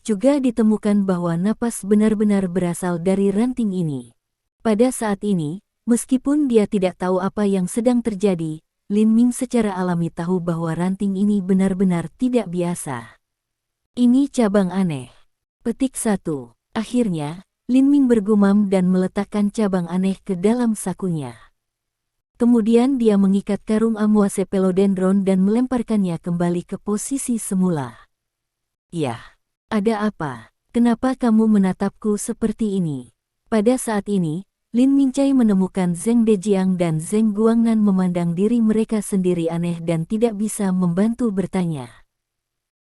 Juga ditemukan bahwa napas benar-benar berasal dari ranting ini. Pada saat ini, meskipun dia tidak tahu apa yang sedang terjadi, Lin Ming secara alami tahu bahwa ranting ini benar-benar tidak biasa. Ini cabang aneh. Petik 1. Akhirnya, Lin Ming bergumam dan meletakkan cabang aneh ke dalam sakunya. Kemudian dia mengikat karung Amuase Philodendron dan melemparkannya kembali ke posisi semula. "Ya, ada apa? Kenapa kamu menatapku seperti ini?" Pada saat ini, Lin Mingcai menemukan Zheng Dejiang dan Zheng Guangnan memandang diri mereka sendiri aneh dan tidak bisa membantu bertanya.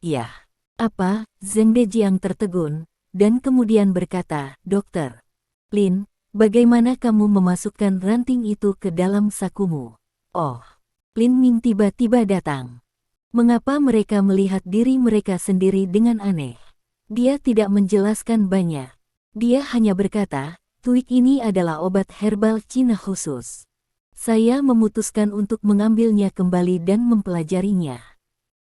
"Ya, apa?" Zheng Dejiang tertegun, dan kemudian berkata, "Dokter Lin, bagaimana kamu memasukkan ranting itu ke dalam sakumu?" "Oh." Lin Ming tiba-tiba datang. Mengapa mereka melihat diri mereka sendiri dengan aneh? Dia tidak menjelaskan banyak. Dia hanya berkata, "Tuik ini adalah obat herbal Cina khusus. Saya memutuskan untuk mengambilnya kembali dan mempelajarinya."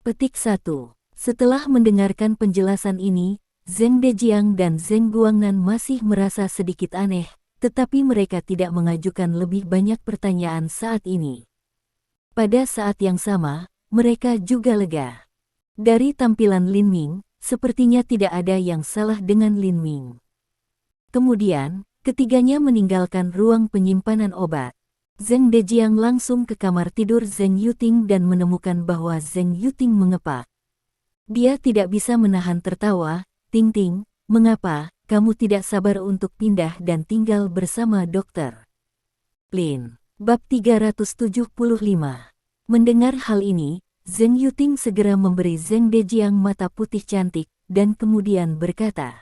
Petik 1. Setelah mendengarkan penjelasan ini, Zheng Dejiang dan Zheng Guangnan masih merasa sedikit aneh, tetapi mereka tidak mengajukan lebih banyak pertanyaan saat ini. Pada saat yang sama, mereka juga lega. Dari tampilan Lin Ming, sepertinya tidak ada yang salah dengan Lin Ming. Kemudian, ketiganya meninggalkan ruang penyimpanan obat. Zheng Dejiang langsung ke kamar tidur Zheng Yuting dan menemukan bahwa Zheng Yuting mengepak. Dia tidak bisa menahan tertawa. Ting Ting, mengapa kamu tidak sabar untuk pindah dan tinggal bersama dokter Lin? Bab 375. Mendengar hal ini, Zheng Yuting segera memberi Zheng Dejiang mata putih cantik, dan kemudian berkata,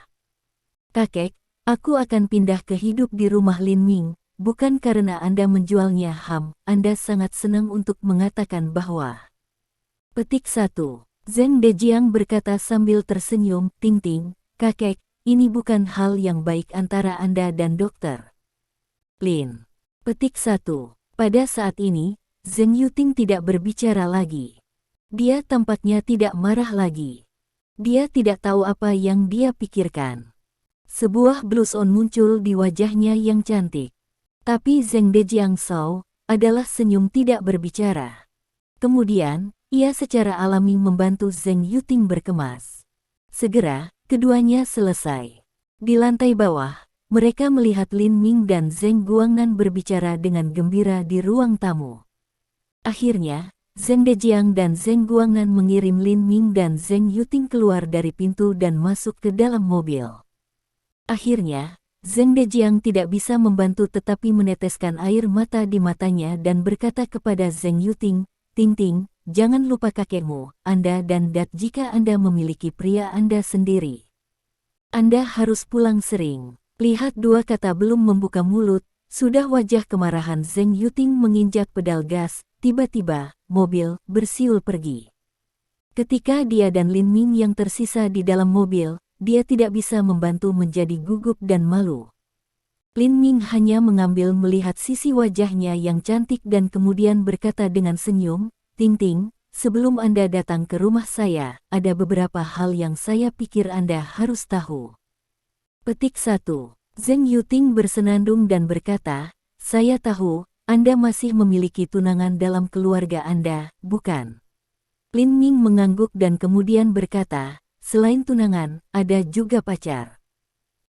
"Kakek, aku akan pindah ke hidup di rumah Lin Ming, bukan karena Anda menjualnya HAM, Anda sangat senang untuk mengatakan bahwa..." Petik 1. Zheng Dejiang berkata sambil tersenyum, "Ting Ting, kakek, ini bukan hal yang baik antara Anda dan dokter Lin." Petik 1. Pada saat ini, Zheng Yuting tidak berbicara lagi. Dia tampaknya tidak marah lagi. Dia tidak tahu apa yang dia pikirkan. Sebuah blush on muncul di wajahnya yang cantik. Tapi Zheng Dejiang Shao adalah senyum tidak berbicara. Kemudian, ia secara alami membantu Zheng Yuting berkemas. Segera, keduanya selesai. Di lantai bawah, mereka melihat Lin Ming dan Zheng Guangnan berbicara dengan gembira di ruang tamu. Akhirnya, Zheng Dejiang dan Zheng Guangnan mengirim Lin Ming dan Zheng Yuting keluar dari pintu dan masuk ke dalam mobil. Akhirnya, Zheng Dejiang tidak bisa membantu tetapi meneteskan air mata di matanya dan berkata kepada Zheng Yuting, "Ting Ting, jangan lupa kakekmu, Anda dan Dad jika Anda memiliki pria Anda sendiri. Anda harus pulang sering." Lihat dua kata belum membuka mulut, sudah wajah kemarahan Zheng Yuting menginjak pedal gas, tiba-tiba, mobil bersiul pergi. Ketika dia dan Lin Ming yang tersisa di dalam mobil, dia tidak bisa membantu menjadi gugup dan malu. Lin Ming hanya mengambil melihat sisi wajahnya yang cantik dan kemudian berkata dengan senyum, "Ting Ting, sebelum Anda datang ke rumah saya, ada beberapa hal yang saya pikir Anda harus tahu." Petik 1. Zheng Yuting bersenandung dan berkata, "Saya tahu, Anda masih memiliki tunangan dalam keluarga Anda, bukan?" Lin Ming mengangguk dan kemudian berkata, "Selain tunangan, ada juga pacar."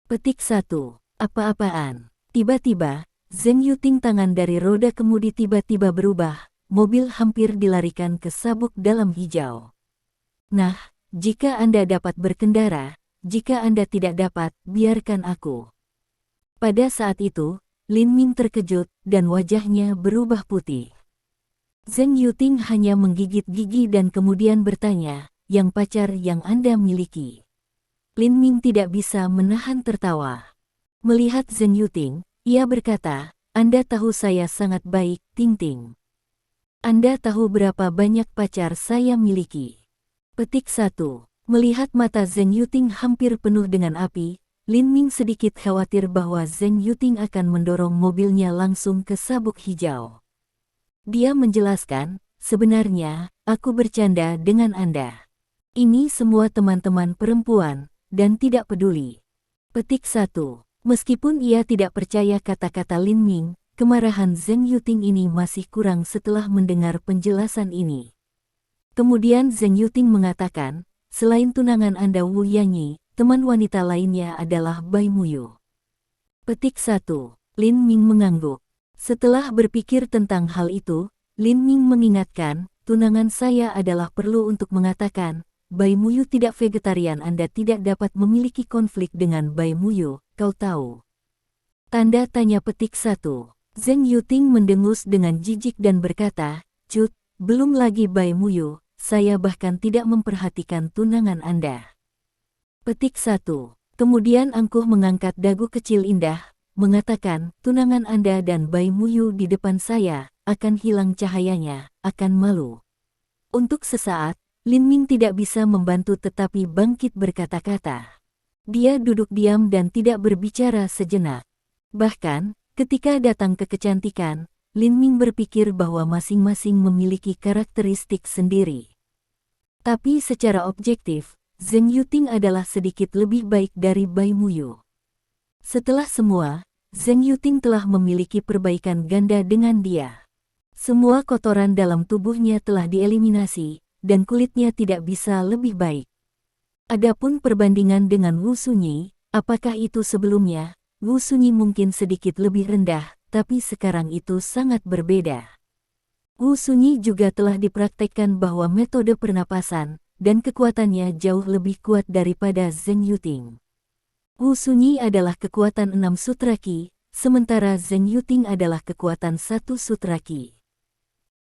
Petik 1. Apa-apaan? Tiba-tiba, Zheng Yuting tangan dari roda kemudi tiba-tiba berubah, mobil hampir dilarikan ke sabuk dalam hijau. "Nah, jika Anda dapat berkendara, jika Anda tidak dapat, biarkan aku." Pada saat itu, Lin Ming terkejut, dan wajahnya berubah putih. Zheng Yuting hanya menggigit gigi dan kemudian bertanya, "Yang pacar yang Anda miliki?" Lin Ming tidak bisa menahan tertawa. Melihat Zheng Yuting, ia berkata, "Anda tahu saya sangat baik, Ting Ting. Anda tahu berapa banyak pacar saya miliki." Petik 1. Melihat mata Zheng Yuting hampir penuh dengan api, Lin Ming sedikit khawatir bahwa Zheng Yuting akan mendorong mobilnya langsung ke sabuk hijau. Dia menjelaskan, "Sebenarnya, aku bercanda dengan Anda. Ini semua teman-teman perempuan, dan tidak peduli." Petik 1. Meskipun ia tidak percaya kata-kata Lin Ming, kemarahan Zheng Yuting ini masih kurang setelah mendengar penjelasan ini. Kemudian Zheng Yuting mengatakan, "Selain tunangan Anda Wu Yanyi, teman wanita lainnya adalah Bai Muyu." Petik 1. Lin Ming mengangguk. Setelah berpikir tentang hal itu, Lin Ming mengingatkan, "Tunangan saya adalah perlu untuk mengatakan, Bai Muyu tidak vegetarian. Anda tidak dapat memiliki konflik dengan Bai Muyu, kau tahu." Tanda tanya petik 1. Zheng Yuting mendengus dengan jijik dan berkata, "Cut, belum lagi Bai Muyu, saya bahkan tidak memperhatikan tunangan Anda." Petik 1. Kemudian angkuh mengangkat dagu kecil indah, mengatakan, "Tunangan Anda dan Bai Muyu di depan saya, akan hilang cahayanya, akan malu." Untuk sesaat, Lin Ming tidak bisa membantu tetapi bangkit berkata-kata. Dia duduk diam dan tidak berbicara sejenak. Bahkan, ketika datang ke kecantikan, Lin Ming berpikir bahwa masing-masing memiliki karakteristik sendiri. Tapi secara objektif, Zheng Yuting adalah sedikit lebih baik dari Bai Muyu. Setelah semua, Zheng Yuting telah memiliki perbaikan ganda dengan dia. Semua kotoran dalam tubuhnya telah dieliminasi, dan kulitnya tidak bisa lebih baik. Adapun perbandingan dengan Wu Sunyi, apakah itu sebelumnya? Wu Sunyi mungkin sedikit lebih rendah, tapi sekarang itu sangat berbeda. Wu Sunyi juga telah dipraktekkan bahwa metode pernapasan, dan kekuatannya jauh lebih kuat daripada Zheng Yuting. Wu Sunyi adalah kekuatan 6 sutra Qi, sementara Zheng Yuting adalah kekuatan 1 sutra Qi.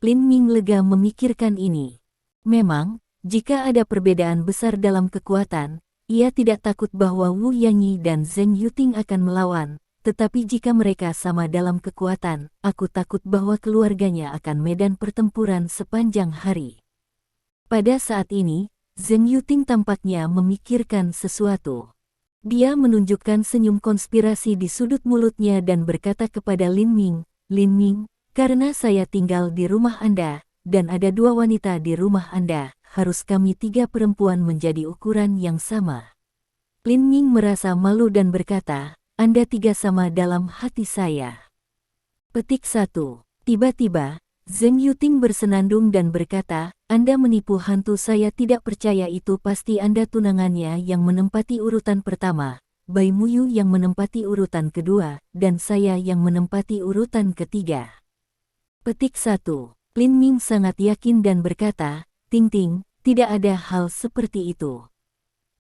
Lin Ming lega memikirkan ini. Memang, jika ada perbedaan besar dalam kekuatan, ia tidak takut bahwa Wu Yanyi dan Zheng Yuting akan melawan, tetapi jika mereka sama dalam kekuatan, aku takut bahwa keluarganya akan medan pertempuran sepanjang hari. Pada saat ini, Zheng Yuting tampaknya memikirkan sesuatu. Dia menunjukkan senyum konspirasi di sudut mulutnya dan berkata kepada Lin Ming, "Lin Ming, karena saya tinggal di rumah Anda, dan ada 2 wanita di rumah Anda, harus kami 3 perempuan menjadi ukuran yang sama." Lin Ming merasa malu dan berkata, "Anda 3 sama dalam hati saya." Petik 1. Tiba-tiba, Zheng Yuting bersenandung dan berkata, "Anda menipu hantu, saya tidak percaya itu pasti Anda tunangannya yang menempati urutan pertama, Bai Muyu yang menempati urutan kedua, dan saya yang menempati urutan ketiga." Petik 1. Lin Ming sangat yakin dan berkata, "Ting Ting, tidak ada hal seperti itu.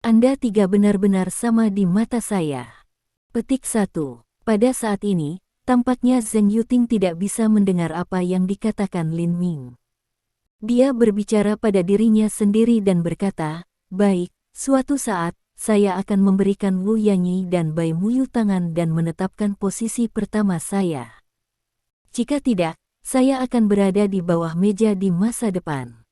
Anda 3 benar-benar sama di mata saya." Petik 1. Pada saat ini, tampaknya Zheng Yuting tidak bisa mendengar apa yang dikatakan Lin Ming. Dia berbicara pada dirinya sendiri dan berkata, "Baik, suatu saat, saya akan memberikan Wu Yanyi dan Bai Muyu tangan dan menetapkan posisi pertama saya. Jika tidak, saya akan berada di bawah meja di masa depan."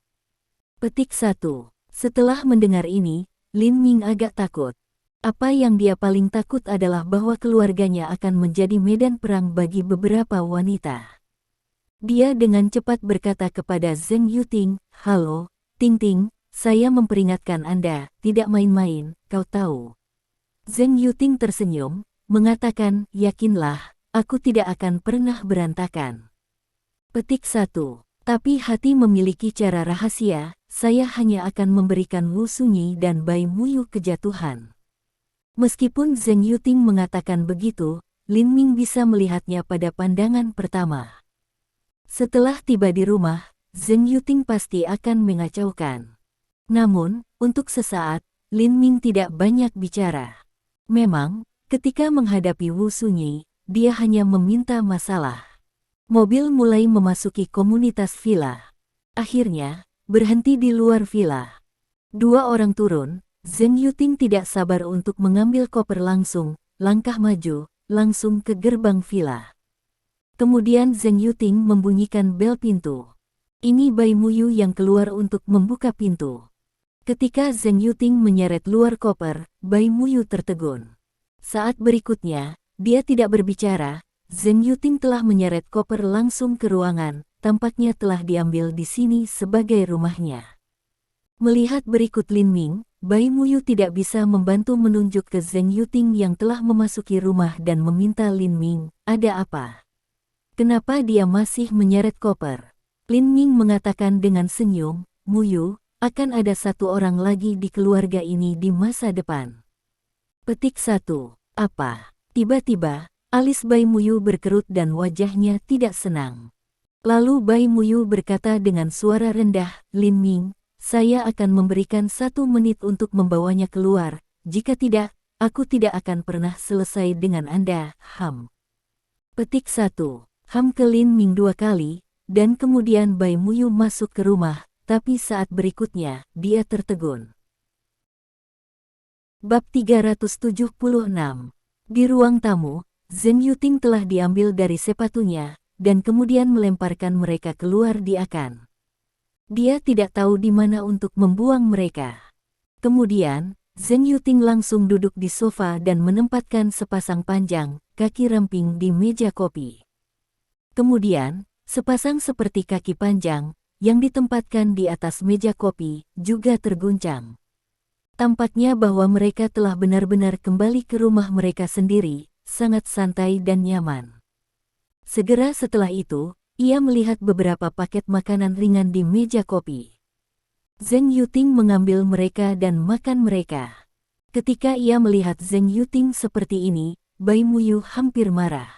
Petik 1. Setelah mendengar ini, Lin Ming agak takut. Apa yang dia paling takut adalah bahwa keluarganya akan menjadi medan perang bagi beberapa wanita. Dia dengan cepat berkata kepada Zheng Yuting, "Halo, Ting Ting, saya memperingatkan Anda, tidak main-main, kau tahu." Zheng Yuting tersenyum, mengatakan, "Yakinlah, aku tidak akan pernah berantakan." Petik 1. Tapi hati memiliki cara rahasia, saya hanya akan memberikan Wu Sunyi dan Bai Muyu kejatuhan. Meskipun Zheng Yuting mengatakan begitu, Lin Ming bisa melihatnya pada pandangan pertama. Setelah tiba di rumah, Zheng Yuting pasti akan mengacaukan. Namun, untuk sesaat, Lin Ming tidak banyak bicara. Memang, ketika menghadapi Wu Sunyi, dia hanya meminta masalah. Mobil mulai memasuki komunitas villa. Akhirnya, berhenti di luar villa. 2 orang turun. Zheng Yuting tidak sabar untuk mengambil koper langsung, langkah maju, langsung ke gerbang villa. Kemudian Zheng Yuting membunyikan bel pintu. Ini Bai Muyu yang keluar untuk membuka pintu. Ketika Zheng Yuting menyeret luar koper, Bai Muyu tertegun. Saat berikutnya, dia tidak berbicara, Zheng Yuting telah menyeret koper langsung ke ruangan, tampaknya telah diambil di sini sebagai rumahnya. Melihat berikut Lin Ming, Bai Muyu tidak bisa membantu menunjuk ke Zheng Yuting yang telah memasuki rumah dan meminta Lin Ming, "Ada apa? Kenapa dia masih menyeret koper?" Lin Ming mengatakan dengan senyum, "Muyu, akan ada 1 orang lagi di keluarga ini di masa depan." Petik 1. Apa? Tiba-tiba, alis Bai Muyu berkerut dan wajahnya tidak senang. Lalu Bai Muyu berkata dengan suara rendah, "Lin Ming, saya akan memberikan 1 menit untuk membawanya keluar, jika tidak, aku tidak akan pernah selesai dengan Anda, Ham." Petik 1. Ham ke Lin Ming 2 kali, dan kemudian Bai Muyu masuk ke rumah, tapi saat berikutnya, dia tertegun. Bab 376. Di ruang tamu, Zheng Yuting telah diambil dari sepatunya, dan kemudian melemparkan mereka keluar di akan. Dia tidak tahu di mana untuk membuang mereka. Kemudian, Zheng Yuting langsung duduk di sofa dan menempatkan sepasang panjang kaki ramping di meja kopi. Kemudian, sepasang seperti kaki panjang yang ditempatkan di atas meja kopi juga terguncang. Tampaknya bahwa mereka telah benar-benar kembali ke rumah mereka sendiri, sangat santai dan nyaman. Segera setelah itu, ia melihat beberapa paket makanan ringan di meja kopi. Zheng Yuting mengambil mereka dan makan mereka. Ketika ia melihat Zheng Yuting seperti ini, Bai Muyu hampir marah.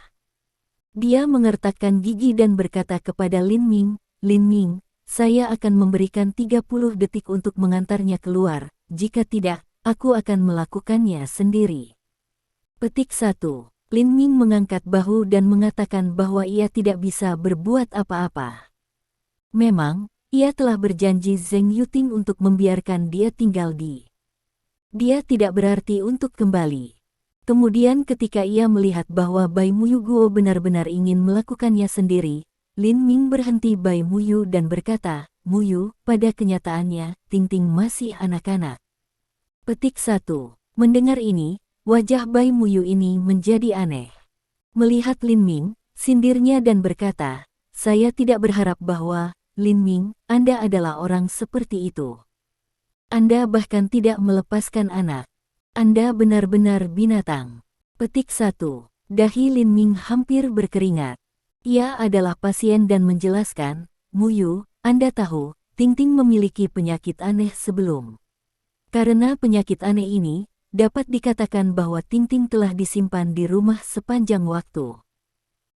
Dia mengertakkan gigi dan berkata kepada Lin Ming, "Lin Ming, saya akan memberikan 30 detik untuk mengantarnya keluar. Jika tidak, aku akan melakukannya sendiri." Petik 1. Lin Ming mengangkat bahu dan mengatakan bahwa ia tidak bisa berbuat apa-apa. Memang, ia telah berjanji Zheng Yuting untuk membiarkan dia tinggal di. Dia tidak berarti untuk kembali. Kemudian ketika ia melihat bahwa Bai Muyu Guo benar-benar ingin melakukannya sendiri, Lin Ming berhenti Bai Muyu dan berkata, "Muyu, pada kenyataannya, Ting Ting masih anak-anak." Petik 1. Mendengar ini, wajah Bai Muyu ini menjadi aneh. Melihat Lin Ming, sindirnya dan berkata, "Saya tidak berharap bahwa, Lin Ming, Anda adalah orang seperti itu. Anda bahkan tidak melepaskan anak. Anda benar-benar binatang." Petik 1. Dahi Lin Ming hampir berkeringat. Ia adalah pasien dan menjelaskan, "Muyu, Anda tahu, Ting Ting memiliki penyakit aneh sebelum. Karena penyakit aneh ini, dapat dikatakan bahwa Ting Ting telah disimpan di rumah sepanjang waktu.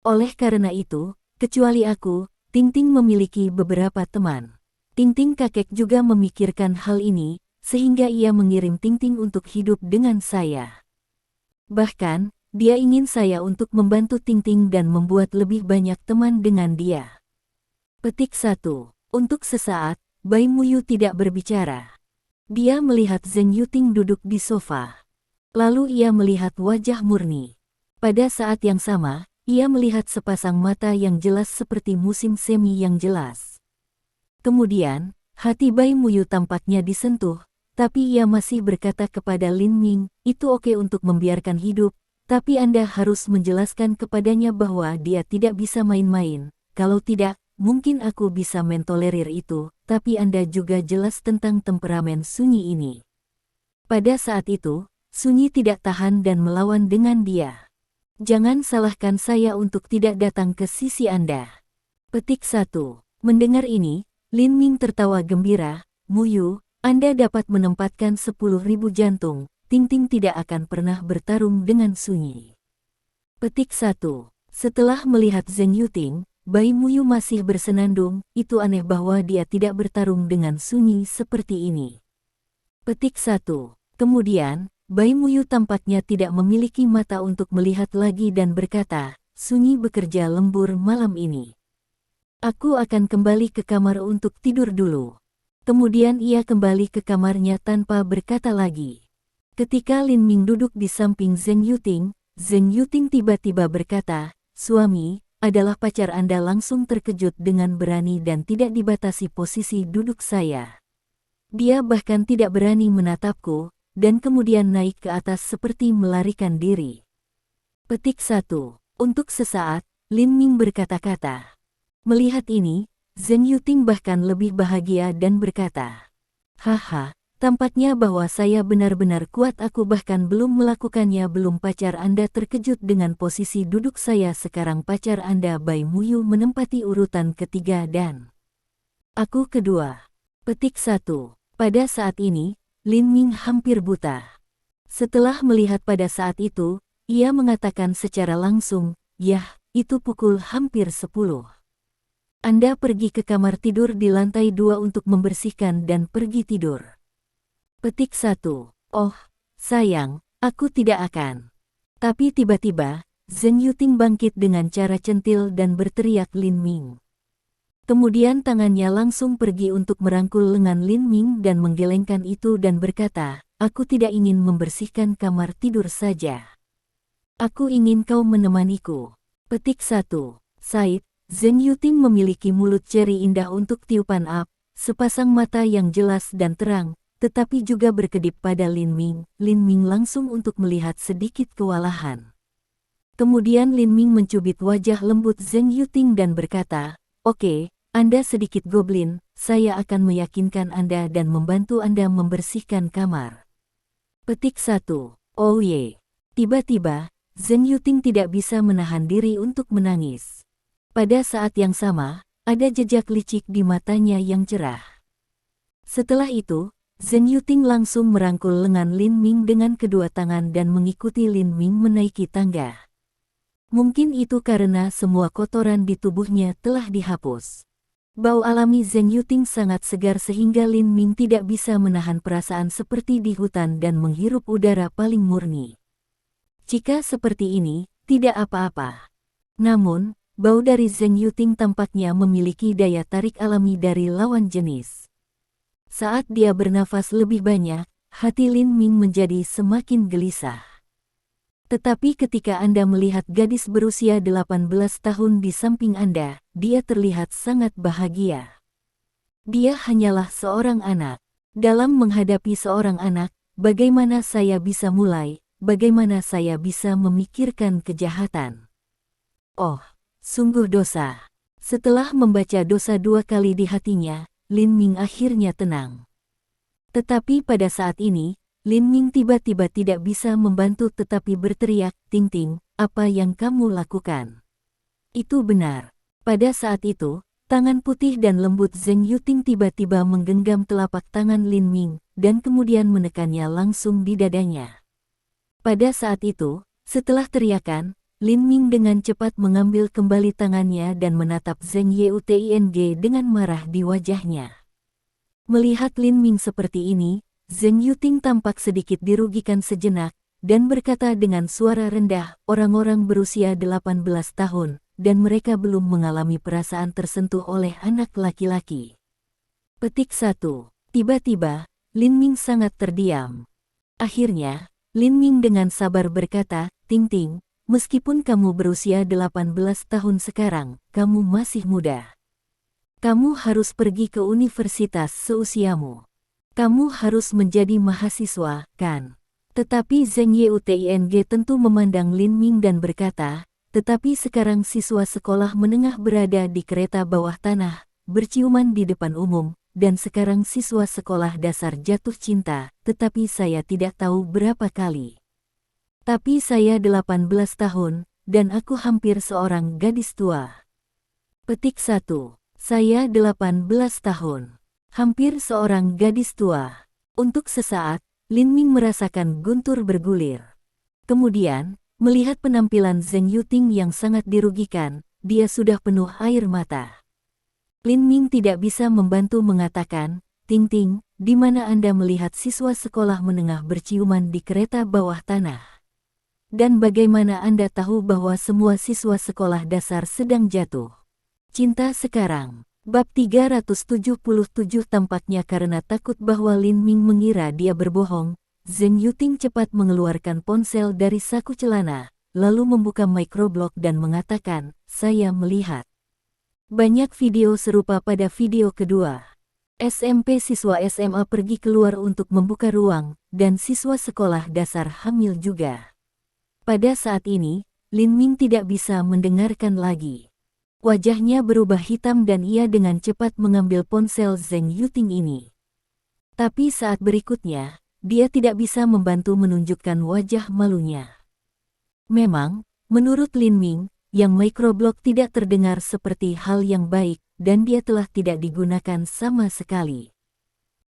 Oleh karena itu, kecuali aku, Ting Ting memiliki beberapa teman." Ting Ting kakek juga memikirkan hal ini, sehingga ia mengirim Ting Ting untuk hidup dengan saya. Bahkan, dia ingin saya untuk membantu Ting Ting dan membuat lebih banyak teman dengan dia. Petik 1. Untuk sesaat, Bai Muyu tidak berbicara. Dia melihat Zheng Yuting duduk di sofa. Lalu ia melihat wajah murni. Pada saat yang sama, ia melihat sepasang mata yang jelas seperti musim semi yang jelas. Kemudian, hati Bai Muyu tampaknya disentuh, tapi ia masih berkata kepada Lin Ming, "Itu oke untuk membiarkan hidup, tapi Anda harus menjelaskan kepadanya bahwa dia tidak bisa main-main. Kalau tidak, mungkin aku bisa mentolerir itu, tapi Anda juga jelas tentang temperamen Sunyi ini." Pada saat itu, Sunyi tidak tahan dan melawan dengan dia. "Jangan salahkan saya untuk tidak datang ke sisi Anda." Petik 1. Mendengar ini, Lin Ming tertawa gembira, "Muyu, Anda dapat menempatkan 10.000 jantung, Ting Ting tidak akan pernah bertarung dengan Sunyi." Petik 1. Setelah melihat Zheng Yuting, Bai Muyu masih bersenandung, itu aneh bahwa dia tidak bertarung dengan Sunyi seperti ini. Petik 1. Kemudian, Bai Muyu tampaknya tidak memiliki mata untuk melihat lagi dan berkata, "Sunyi bekerja lembur malam ini. Aku akan kembali ke kamar untuk tidur dulu." Kemudian ia kembali ke kamarnya tanpa berkata lagi. Ketika Lin Ming duduk di samping Zheng Yuting tiba-tiba berkata, "Suami, adalah pacar Anda." Langsung terkejut dengan berani dan tidak dibatasi posisi duduk saya. Dia bahkan tidak berani menatapku, dan kemudian naik ke atas seperti melarikan diri. Petik 1. Untuk sesaat, Lin Ming berkata-kata. Melihat ini, Zheng Yuting bahkan lebih bahagia dan berkata, "Haha, tampaknya bahwa saya benar-benar kuat. Aku bahkan belum melakukannya." "Belum." Pacar Anda terkejut dengan posisi duduk saya sekarang. Pacar Anda Bai Muyu menempati urutan ketiga dan aku kedua. Petik 1. Pada saat ini, Lin Ming hampir buta. Setelah melihat pada saat itu, ia mengatakan secara langsung, "Yah, itu pukul hampir 10. Anda pergi ke kamar tidur di lantai 2 untuk membersihkan dan pergi tidur." Petik 1. "Oh, sayang, aku tidak akan." Tapi tiba-tiba, Zheng Yuting bangkit dengan cara centil dan berteriak Lin Ming. Kemudian tangannya langsung pergi untuk merangkul lengan Lin Ming dan menggelengkan itu dan berkata, "Aku tidak ingin membersihkan kamar tidur saja. Aku ingin kau menemaniku." Petik 1. Said, Zheng Yuting memiliki mulut ceri indah untuk tiupan sepasang mata yang jelas dan terang, tetapi juga berkedip pada Lin Ming. Lin Ming langsung untuk melihat sedikit kewalahan. Kemudian Lin Ming mencubit wajah lembut Zheng Yuting dan berkata, "Oke, Anda sedikit goblin, saya akan meyakinkan Anda dan membantu Anda membersihkan kamar." Petik 1. Oh ye. Tiba-tiba, Zheng Yuting tidak bisa menahan diri untuk menangis. Pada saat yang sama, ada jejak licik di matanya yang cerah. Setelah itu, Zheng Yuting langsung merangkul lengan Lin Ming dengan kedua tangan dan mengikuti Lin Ming menaiki tangga. Mungkin itu karena semua kotoran di tubuhnya telah dihapus. Bau alami Zheng Yuting sangat segar sehingga Lin Ming tidak bisa menahan perasaan seperti di hutan dan menghirup udara paling murni. Jika seperti ini, tidak apa-apa. Namun, bau dari Zheng Yuting tampaknya memiliki daya tarik alami dari lawan jenis. Saat dia bernafas lebih banyak, hati Lin Ming menjadi semakin gelisah. Tetapi ketika Anda melihat gadis berusia 18 tahun di samping Anda, dia terlihat sangat bahagia. Dia hanyalah seorang anak. Dalam menghadapi seorang anak, bagaimana saya bisa mulai? Bagaimana saya bisa memikirkan kejahatan? Oh, sungguh dosa. Setelah membaca dosa 2 kali di hatinya, Lin Ming akhirnya tenang. Tetapi pada saat ini, Lin Ming tiba-tiba tidak bisa membantu tetapi berteriak, "Ting Ting, apa yang kamu lakukan?" Itu benar. Pada saat itu, tangan putih dan lembut Zheng Yuting tiba-tiba menggenggam telapak tangan Lin Ming, dan kemudian menekannya langsung di dadanya. Pada saat itu, setelah teriakan, Lin Ming dengan cepat mengambil kembali tangannya dan menatap Zheng Yuting dengan marah di wajahnya. Melihat Lin Ming seperti ini, Zheng Yuting tampak sedikit dirugikan sejenak, dan berkata dengan suara rendah, "Orang-orang berusia 18 tahun, dan mereka belum mengalami perasaan tersentuh oleh anak laki-laki." Petik 1. Tiba-tiba, Lin Ming sangat terdiam. Akhirnya, Lin Ming dengan sabar berkata, "Ting Ting, meskipun kamu berusia 18 tahun sekarang, kamu masih muda. Kamu harus pergi ke universitas seusiamu. Kamu harus menjadi mahasiswa, kan?" Tetapi Zheng Yuting tentu memandang Lin Ming dan berkata, "Tetapi sekarang siswa sekolah menengah berada di kereta bawah tanah, berciuman di depan umum, dan sekarang siswa sekolah dasar jatuh cinta, tetapi saya tidak tahu berapa kali. Tapi saya 18 tahun, dan aku hampir seorang gadis tua." Petik 1. Saya 18 tahun. Hampir seorang gadis tua. Untuk sesaat, Lin Ming merasakan guntur bergulir. Kemudian, melihat penampilan Zheng Yuting yang sangat dirugikan, dia sudah penuh air mata. Lin Ming tidak bisa membantu mengatakan, "Ting Ting, di mana Anda melihat siswa sekolah menengah berciuman di kereta bawah tanah? Dan bagaimana Anda tahu bahwa semua siswa sekolah dasar sedang jatuh cinta sekarang?" Bab 377 tampaknya karena takut bahwa Lin Ming mengira dia berbohong, Zheng Yuting cepat mengeluarkan ponsel dari saku celana, lalu membuka microblog dan mengatakan, "Saya melihat banyak video serupa pada video kedua. SMP siswa SMA pergi keluar untuk membuka ruang, dan siswa sekolah dasar hamil juga." Pada saat ini, Lin Ming tidak bisa mendengarkan lagi. Wajahnya berubah hitam dan ia dengan cepat mengambil ponsel Zheng Yuting ini. Tapi saat berikutnya, dia tidak bisa membantu menunjukkan wajah malunya. Memang, menurut Lin Ming, yang microblog tidak terdengar seperti hal yang baik, dan dia telah tidak digunakan sama sekali.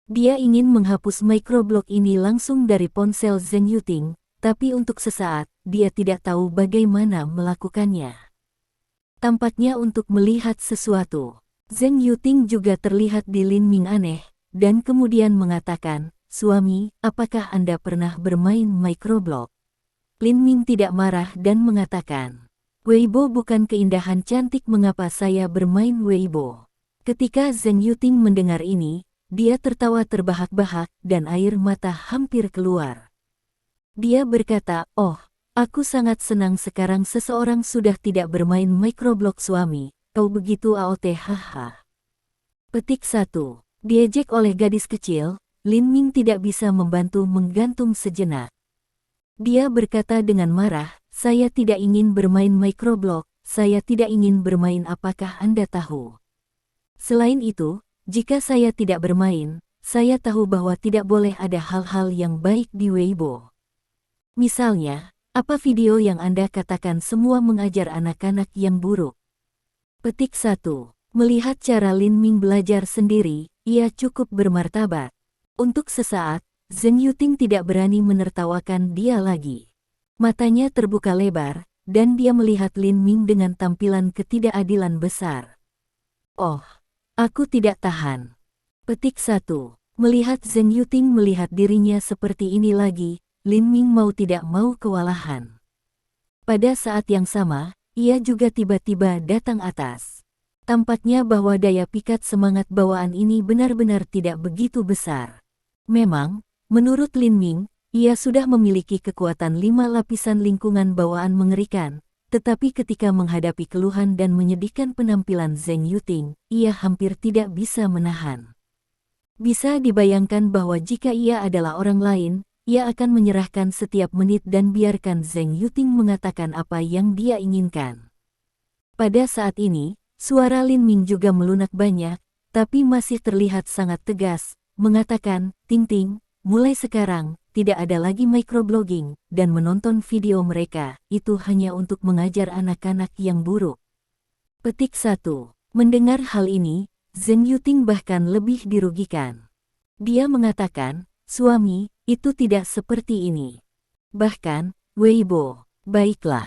Dia ingin menghapus microblog ini langsung dari ponsel Zheng Yuting, tapi untuk sesaat, dia tidak tahu bagaimana melakukannya. Tampaknya untuk melihat sesuatu. Zheng Yuting juga terlihat di Lin Ming aneh, dan kemudian mengatakan, "Suami, apakah Anda pernah bermain microblog?" Lin Ming tidak marah dan mengatakan, "Weibo bukan keindahan cantik, mengapa saya bermain Weibo?" Ketika Zheng Yuting mendengar ini, dia tertawa terbahak-bahak dan air mata hampir keluar. Dia berkata, "Oh, aku sangat senang sekarang seseorang sudah tidak bermain microblog suami, kau begitu AOT haha." Petik 1. Diejek oleh gadis kecil, Lin Ming tidak bisa membantu menggantung sejenak. Dia berkata dengan marah, "Saya tidak ingin bermain microblog, saya tidak ingin bermain, apakah Anda tahu? Selain itu, jika saya tidak bermain, saya tahu bahwa tidak boleh ada hal-hal yang baik di Weibo. Misalnya, apa video yang Anda katakan semua mengajar anak-anak yang buruk? Petik 1. Melihat cara Lin Ming belajar sendiri, ia cukup bermartabat. Untuk sesaat, Zheng Yuting tidak berani menertawakan dia lagi. Matanya terbuka lebar, dan dia melihat Lin Ming dengan tampilan ketidakadilan besar. Oh, aku tidak tahan. Petik 1. Melihat Zheng Yuting melihat dirinya seperti ini lagi, Lin Ming mau tidak mau kewalahan. Pada saat yang sama, ia juga tiba-tiba datang atas. Tampaknya bahwa daya pikat semangat bawaan ini benar-benar tidak begitu besar. Memang, menurut Lin Ming, ia sudah memiliki kekuatan 5 lapisan lingkungan bawaan mengerikan, tetapi ketika menghadapi keluhan dan menyedihkan penampilan Zheng Yuting, ia hampir tidak bisa menahan. Bisa dibayangkan bahwa jika ia adalah orang lain, ia akan menyerahkan setiap menit dan biarkan Zheng Yuting mengatakan apa yang dia inginkan. Pada saat ini, suara Lin Ming juga melunak banyak, tapi masih terlihat sangat tegas, mengatakan, "Ting Ting, mulai sekarang, tidak ada lagi microblogging, dan menonton video mereka, itu hanya untuk mengajar anak-anak yang buruk." Petik 1. Mendengar hal ini, Zheng Yuting bahkan lebih dirugikan. Dia mengatakan, "Suami, itu tidak seperti ini. Bahkan, Weibo, baiklah."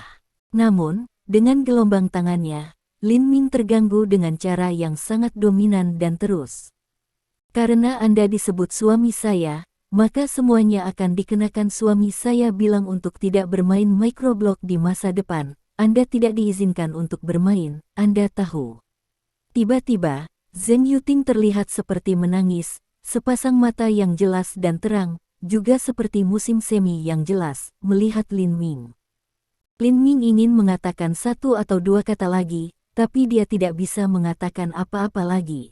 Namun, dengan gelombang tangannya, Lin Ming terganggu dengan cara yang sangat dominan dan terus. "Karena Anda disebut suami saya, maka semuanya akan dikenakan." Suami saya bilang untuk tidak bermain microblog di masa depan. Anda tidak diizinkan untuk bermain, Anda tahu. Tiba-tiba, Zheng Yuting terlihat seperti menangis, sepasang mata yang jelas dan terang, juga seperti musim semi yang jelas, melihat Lin Ming. Lin Ming ingin mengatakan satu atau dua kata lagi, tapi dia tidak bisa mengatakan apa-apa lagi.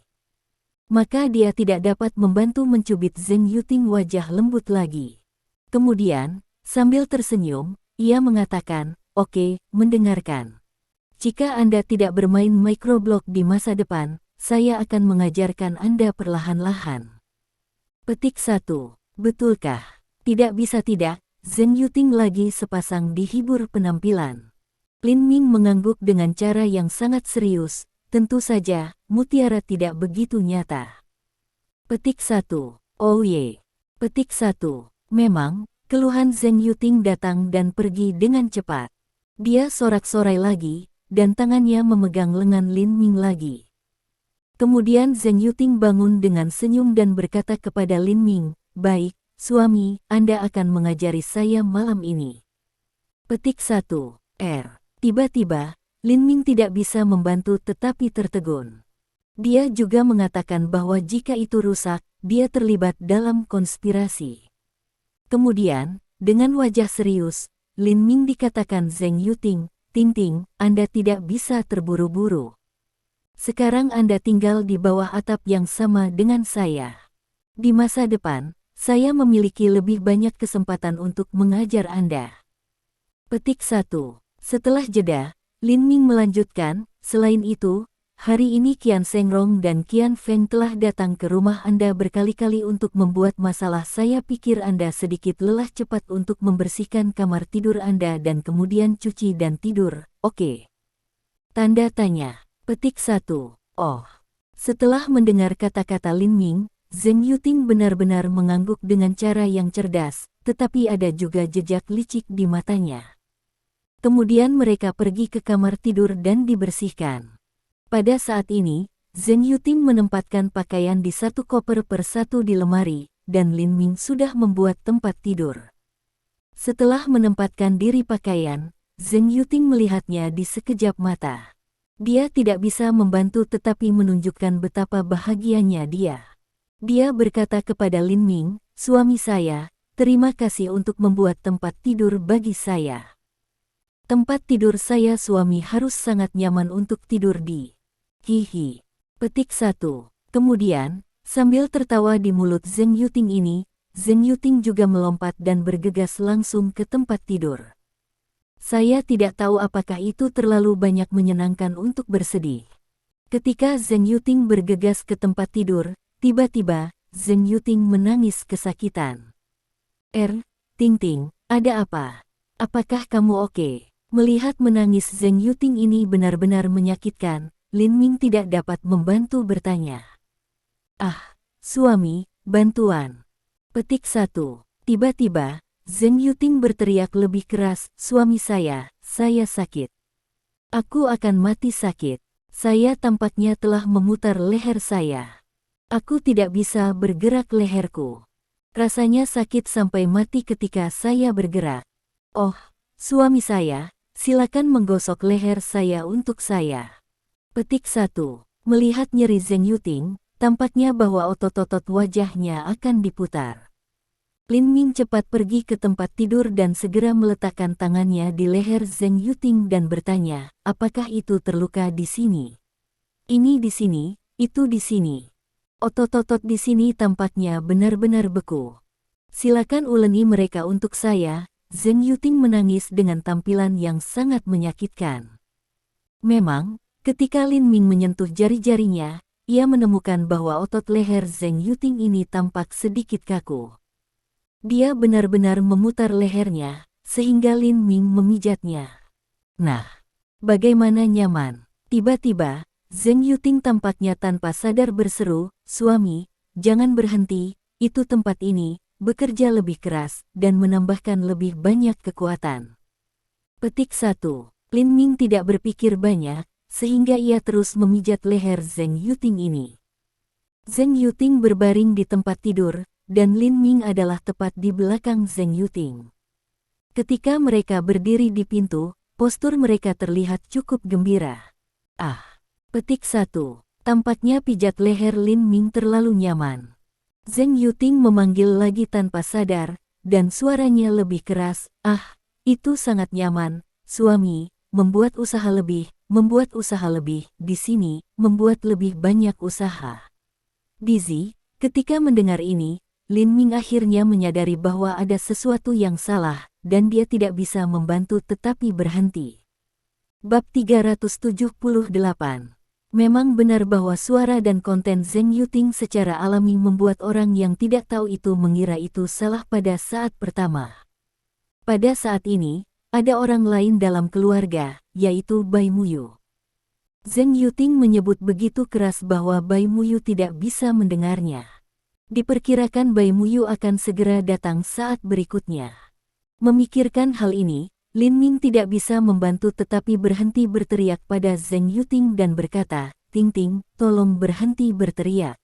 Maka dia tidak dapat membantu mencubit Zheng Yuting wajah lembut lagi. Kemudian, sambil tersenyum, ia mengatakan, "Oke, mendengarkan. Jika Anda tidak bermain microblog di masa depan, saya akan mengajarkan Anda perlahan-lahan." Petik 1. Betulkah? Tidak bisa tidak, Zheng Yuting lagi sepasang dihibur penampilan. Lin Ming mengangguk dengan cara yang sangat serius. Tentu saja, mutiara tidak begitu nyata. Petik 1. Oh ye. Petik 1. Memang, keluhan Zheng Yuting datang dan pergi dengan cepat. Dia sorak-sorai lagi, dan tangannya memegang lengan Lin Ming lagi. Kemudian Zheng Yuting bangun dengan senyum dan berkata kepada Lin Ming, "Baik, suami, Anda akan mengajari saya malam ini." Petik 1. Tiba-tiba, Lin Ming tidak bisa membantu tetapi tertegun. Dia juga mengatakan bahwa jika itu rusak, dia terlibat dalam konspirasi. Kemudian, dengan wajah serius, Lin Ming dikatakan Zheng Yuting, "Ting Ting, Anda tidak bisa terburu-buru. Sekarang Anda tinggal di bawah atap yang sama dengan saya. Di masa depan, saya memiliki lebih banyak kesempatan untuk mengajar Anda." Petik 1. Setelah jeda, Lin Ming melanjutkan, "Selain itu, hari ini Qian Shengrong dan Qian Feng telah datang ke rumah Anda berkali-kali untuk membuat masalah. Saya pikir Anda sedikit lelah. Cepat untuk membersihkan kamar tidur Anda dan kemudian cuci dan tidur, oke?" Tanda tanya. Petik 1. Oh. Setelah mendengar kata-kata Lin Ming, Zheng Yuting benar-benar mengangguk dengan cara yang cerdas, tetapi ada juga jejak licik di matanya. Kemudian mereka pergi ke kamar tidur dan dibersihkan. Pada saat ini, Zheng Yuting menempatkan pakaian di satu koper per satu di lemari, dan Lin Ming sudah membuat tempat tidur. Setelah menempatkan diri pakaian, Zheng Yuting melihatnya di sekejap mata. Dia tidak bisa membantu tetapi menunjukkan betapa bahagianya dia. Dia berkata kepada Lin Ming, "Suami saya, terima kasih untuk membuat tempat tidur bagi saya. Tempat tidur saya suami harus sangat nyaman untuk tidur di." Hihi. Petik 1. Kemudian, sambil tertawa di mulut Zheng Yuting ini, Zheng Yuting juga melompat dan bergegas langsung ke tempat tidur. Saya tidak tahu apakah itu terlalu banyak menyenangkan untuk bersedih. Ketika Zheng Yuting bergegas ke tempat tidur, tiba-tiba, Zheng Yuting menangis kesakitan. Ting, ada apa? Apakah kamu oke? Melihat menangis Zheng Yuting ini benar-benar menyakitkan, Lin Ming tidak dapat membantu bertanya. Ah, suami, bantuan. Petik 1. Tiba-tiba, Zheng Yuting berteriak lebih keras, suami saya sakit. Aku akan mati sakit. Saya tampaknya telah memutar leher saya. Aku tidak bisa bergerak leherku. Rasanya sakit sampai mati ketika saya bergerak. Oh, suami saya, silakan menggosok leher saya untuk saya. Petik 1. Melihat nyeri Zheng Yuting, tampaknya bahwa otot-otot wajahnya akan diputar. Lin Ming cepat pergi ke tempat tidur dan segera meletakkan tangannya di leher Zheng Yuting dan bertanya, apakah itu terluka di sini? Ini di sini, itu di sini. Otot-otot di sini tampaknya benar-benar beku. Silakan uleni mereka untuk saya. Zheng Yuting menangis dengan tampilan yang sangat menyakitkan. Memang, ketika Lin Ming menyentuh jari-jarinya, ia menemukan bahwa otot leher Zheng Yuting ini tampak sedikit kaku. Dia benar-benar memutar lehernya, sehingga Lin Ming memijatnya. Nah, bagaimana nyaman? Tiba-tiba, Zheng Yuting tampaknya tanpa sadar berseru, suami, jangan berhenti, itu tempat ini, bekerja lebih keras, dan menambahkan lebih banyak kekuatan. Petik 1. Lin Ming tidak berpikir banyak, sehingga ia terus memijat leher Zheng Yuting ini. Zheng Yuting berbaring di tempat tidur, dan Lin Ming adalah tepat di belakang Zheng Yuting. Ketika mereka berdiri di pintu, postur mereka terlihat cukup gembira. Ah! Petik 1. Tampaknya pijat leher Lin Ming terlalu nyaman. Zheng Yuting memanggil lagi tanpa sadar, dan suaranya lebih keras, ah, itu sangat nyaman, suami, membuat usaha lebih, di sini, membuat lebih banyak usaha. Dizzy, ketika mendengar ini, Lin Ming akhirnya menyadari bahwa ada sesuatu yang salah, dan dia tidak bisa membantu tetapi berhenti. Bab 378. Memang benar bahwa suara dan konten Zheng Yuting secara alami membuat orang yang tidak tahu itu mengira itu salah pada saat pertama. Pada saat ini, ada orang lain dalam keluarga, yaitu Bai Muyu. Zheng Yuting menyebut begitu keras bahwa Bai Muyu tidak bisa mendengarnya. Diperkirakan Bai Muyu akan segera datang saat berikutnya. Memikirkan hal ini, Lin Ming tidak bisa membantu tetapi berhenti berteriak pada Zheng Yuting dan berkata, Ting, tolong berhenti berteriak.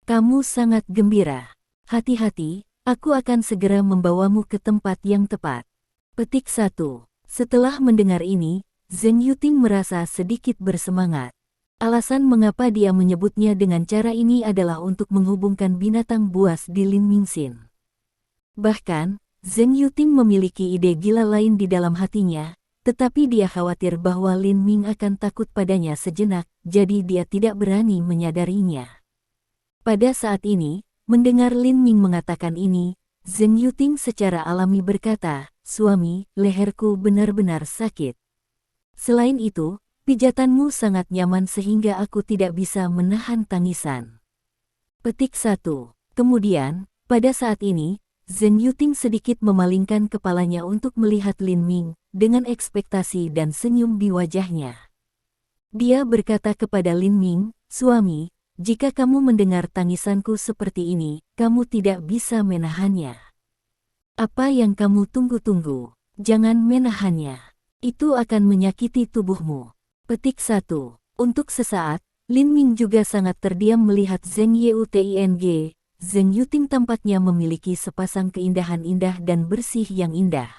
Kamu sangat gembira. Hati-hati, aku akan segera membawamu ke tempat yang tepat. Petik 1. Setelah mendengar ini, Zheng Yuting merasa sedikit bersemangat. Alasan mengapa dia menyebutnya dengan cara ini adalah untuk menghubungkan binatang buas di Lin Mingxin. Bahkan, Zheng Yuting memiliki ide gila lain di dalam hatinya, tetapi dia khawatir bahwa Lin Ming akan takut padanya sejenak, jadi dia tidak berani menyadarinya. Pada saat ini, mendengar Lin Ming mengatakan ini, Zheng Yuting secara alami berkata, suami, leherku benar-benar sakit. Selain itu, pijatanmu sangat nyaman sehingga aku tidak bisa menahan tangisan. Petik 1. Kemudian, pada saat ini, Zheng Yuting sedikit memalingkan kepalanya untuk melihat Lin Ming, dengan ekspektasi dan senyum di wajahnya. Dia berkata kepada Lin Ming, suami, jika kamu mendengar tangisanku seperti ini, kamu tidak bisa menahannya. Apa yang kamu tunggu-tunggu? Jangan menahannya. Itu akan menyakiti tubuhmu. Petik 1. Untuk sesaat, Lin Ming juga sangat terdiam melihat Zheng Yuting. Zheng Yuting tampaknya memiliki sepasang keindahan indah dan bersih yang indah.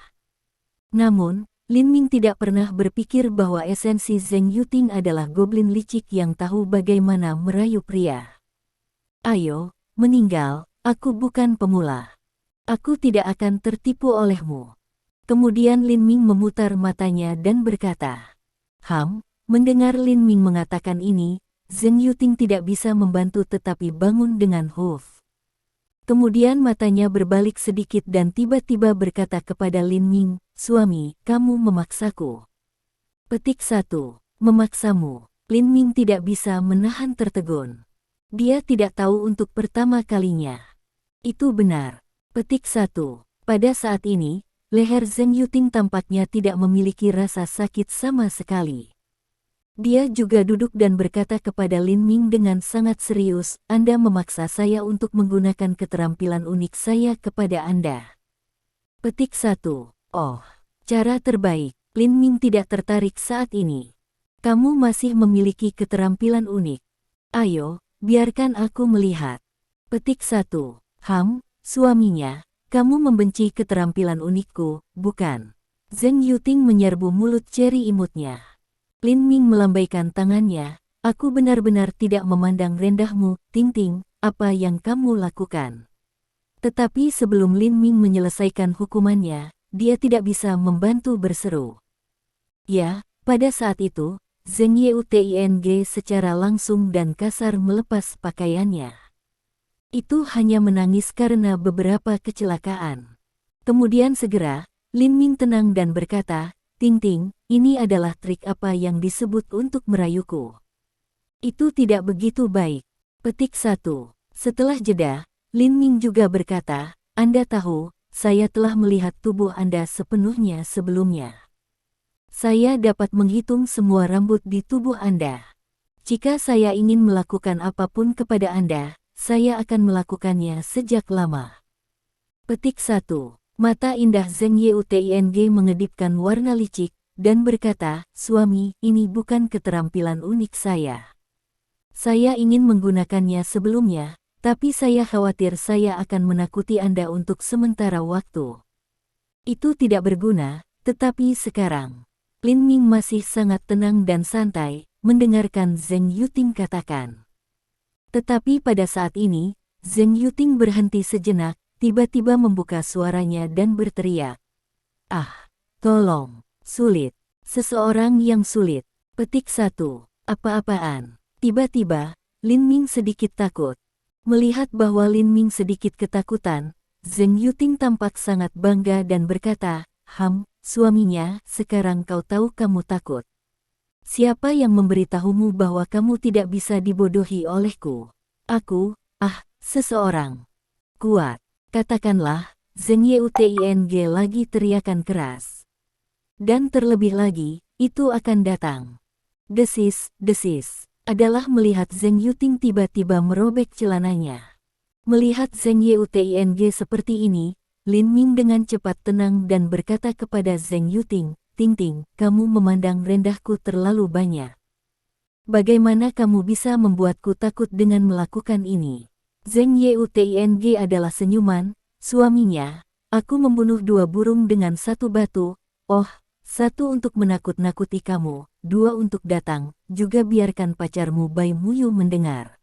Namun, Lin Ming tidak pernah berpikir bahwa esensi Zheng Yuting adalah goblin licik yang tahu bagaimana merayu pria. Ayo, meninggal, aku bukan pemula. Aku tidak akan tertipu olehmu. Kemudian Lin Ming memutar matanya dan berkata, mendengar Lin Ming mengatakan ini, Zheng Yuting tidak bisa membantu tetapi bangun dengan huf. Kemudian matanya berbalik sedikit dan tiba-tiba berkata kepada Lin Ming, suami, kamu memaksaku. Petik 1. Memaksamu. Lin Ming tidak bisa menahan tertegun. Dia tidak tahu untuk pertama kalinya. Itu benar. Petik 1. Pada saat ini, leher Zheng Yuting tampaknya tidak memiliki rasa sakit sama sekali. Dia juga duduk dan berkata kepada Lin Ming dengan sangat serius, "Anda memaksa saya untuk menggunakan keterampilan unik saya kepada Anda." Petik 1. Oh, cara terbaik. Lin Ming tidak tertarik saat ini. Kamu masih memiliki keterampilan unik. Ayo, biarkan aku melihat. Petik 1. Suaminya, kamu membenci keterampilan unikku, bukan? Zheng Yuting menyerbu mulut ceri imutnya. Lin Ming melambaikan tangannya, "Aku benar-benar tidak memandang rendahmu, Ting Ting, apa yang kamu lakukan." Tetapi sebelum Lin Ming menyelesaikan hukumannya, dia tidak bisa membantu berseru. Ya, pada saat itu, Zheng Yuting secara langsung dan kasar melepas pakaiannya. Itu hanya menangis karena beberapa kecelakaan. Kemudian segera, Lin Ming tenang dan berkata, "Ting Ting, ini adalah trik apa yang disebut untuk merayuku. Itu tidak begitu baik." Petik 1. Setelah jeda, Lin Ming juga berkata, "Anda tahu, saya telah melihat tubuh Anda sepenuhnya sebelumnya. Saya dapat menghitung semua rambut di tubuh Anda. Jika saya ingin melakukan apapun kepada Anda, saya akan melakukannya sejak lama." Petik 1. Mata indah Zheng Yuting mengedipkan warna licik, dan berkata, "Suami, ini bukan keterampilan unik saya. Saya ingin menggunakannya sebelumnya, tapi saya khawatir saya akan menakuti Anda untuk sementara waktu. Itu tidak berguna, tetapi sekarang." Lin Ming masih sangat tenang dan santai, mendengarkan Zheng Yuting katakan. Tetapi pada saat ini, Zheng Yuting berhenti sejenak, tiba-tiba membuka suaranya dan berteriak. "Ah, tolong, sulit. Seseorang yang sulit." Petik 1. Apa-apaan? Tiba-tiba, Lin Ming sedikit takut. Melihat bahwa Lin Ming sedikit ketakutan, Zheng Yuting tampak sangat bangga dan berkata, Suaminya, sekarang kau tahu kamu takut. Siapa yang memberitahumu bahwa kamu tidak bisa dibodohi olehku? Aku, seseorang kuat. Katakanlah." Zheng Yuting lagi teriakan keras. Dan terlebih lagi, itu akan datang. Desis, desis, adalah melihat Zheng Yuting tiba-tiba merobek celananya. Melihat Zheng Yuting seperti ini, Lin Ming dengan cepat tenang dan berkata kepada Zheng Yuting, "Ting Ting, kamu memandang rendahku terlalu banyak. Bagaimana kamu bisa membuatku takut dengan melakukan ini?" Zheng Yuting adalah senyuman, "Suaminya, aku membunuh 2 burung dengan 1 batu, 1 untuk menakut-nakuti kamu, 2 untuk datang, juga biarkan pacarmu Bai Muyu mendengar."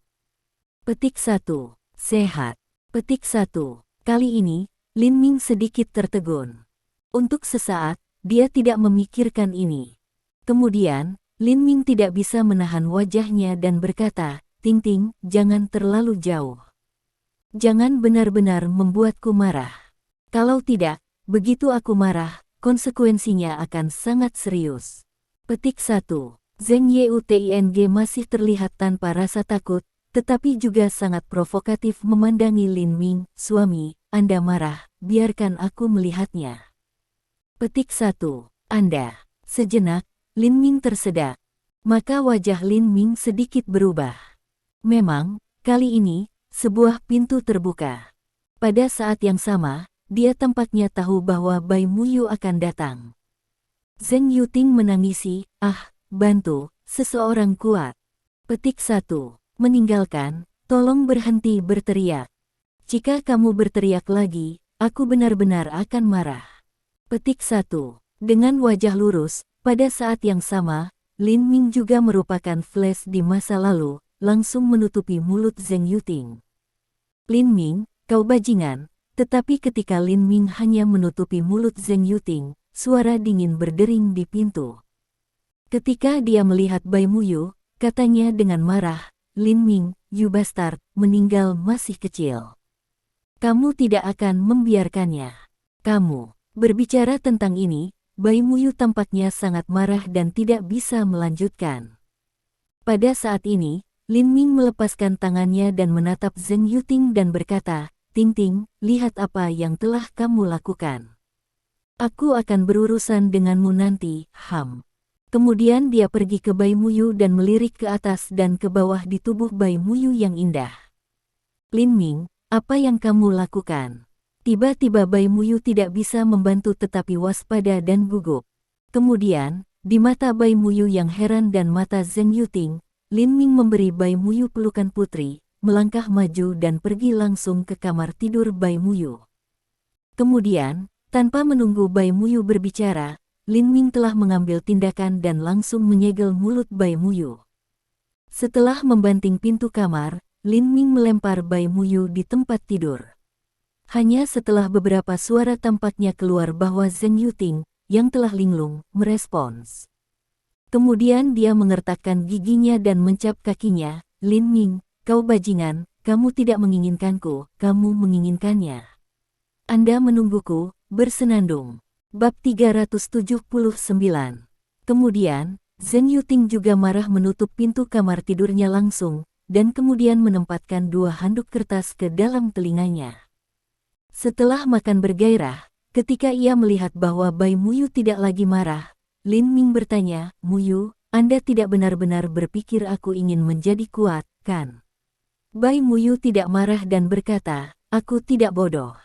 Petik 1. Sehat. Petik 1. Kali ini, Lin Ming sedikit tertegun. Untuk sesaat, dia tidak memikirkan ini. Kemudian, Lin Ming tidak bisa menahan wajahnya dan berkata, "Ting Ting, jangan terlalu jauh. Jangan benar-benar membuatku marah. Kalau tidak, begitu aku marah, konsekuensinya akan sangat serius." Petik 1. Zheng Yuting masih terlihat tanpa rasa takut, tetapi juga sangat provokatif memandangi Lin Ming. "Suami, Anda marah, biarkan aku melihatnya." Petik 1. Anda. Sejenak, Lin Ming tersedak. Maka wajah Lin Ming sedikit berubah. Memang, kali ini, sebuah pintu terbuka. Pada saat yang sama, dia tampaknya tahu bahwa Bai Muyu akan datang. Zheng Yuting menangisi, bantu, seseorang kuat." Petik 1. Meninggalkan, tolong berhenti berteriak. Jika kamu berteriak lagi, aku benar-benar akan marah. Petik 1. Dengan wajah lurus, pada saat yang sama, Lin Ming juga merupakan flash di masa lalu, langsung menutupi mulut Zheng Yuting. "Lin Ming, kau bajingan." Tetapi ketika Lin Ming hanya menutupi mulut Zheng Yuting, suara dingin berdering di pintu. Ketika dia melihat Bai Muyu, katanya dengan marah, "Lin Ming, you bastard, meninggal masih kecil. Kamu tidak akan membiarkannya. Kamu." Berbicara tentang ini, Bai Muyu tampaknya sangat marah dan tidak bisa melanjutkan. Pada saat ini, Lin Ming melepaskan tangannya dan menatap Zheng Yuting dan berkata, "Ting-ting, lihat apa yang telah kamu lakukan. Aku akan berurusan denganmu nanti, Ham." Kemudian dia pergi ke Bai Muyu dan melirik ke atas dan ke bawah di tubuh Bai Muyu yang indah. "Lin Ming, apa yang kamu lakukan?" Tiba-tiba Bai Muyu tidak bisa membantu tetapi waspada dan gugup. Kemudian, di mata Bai Muyu yang heran dan mata Zheng Yuting, Lin Ming memberi Bai Muyu pelukan putri, melangkah maju dan pergi langsung ke kamar tidur Bai Muyu. Kemudian, tanpa menunggu Bai Muyu berbicara, Lin Ming telah mengambil tindakan dan langsung menyegel mulut Bai Muyu. Setelah membanting pintu kamar, Lin Ming melempar Bai Muyu di tempat tidur. Hanya setelah beberapa suara tampaknya keluar bahwa Zheng Yuting, yang telah linglung, merespons. Kemudian dia mengertakkan giginya dan mencap kakinya, "Lin Ming, kau bajingan, kamu tidak menginginkanku, kamu menginginkannya. Anda menungguku, bersenandung." Bab 379. Kemudian, Zheng Yuting juga marah menutup pintu kamar tidurnya langsung, dan kemudian menempatkan 2 handuk kertas ke dalam telinganya. Setelah makan bergairah, ketika ia melihat bahwa Bai Muyu tidak lagi marah, Lin Ming bertanya, "Muyu, Anda tidak benar-benar berpikir aku ingin menjadi kuat, kan?" Bai Muyu tidak marah dan berkata, "Aku tidak bodoh.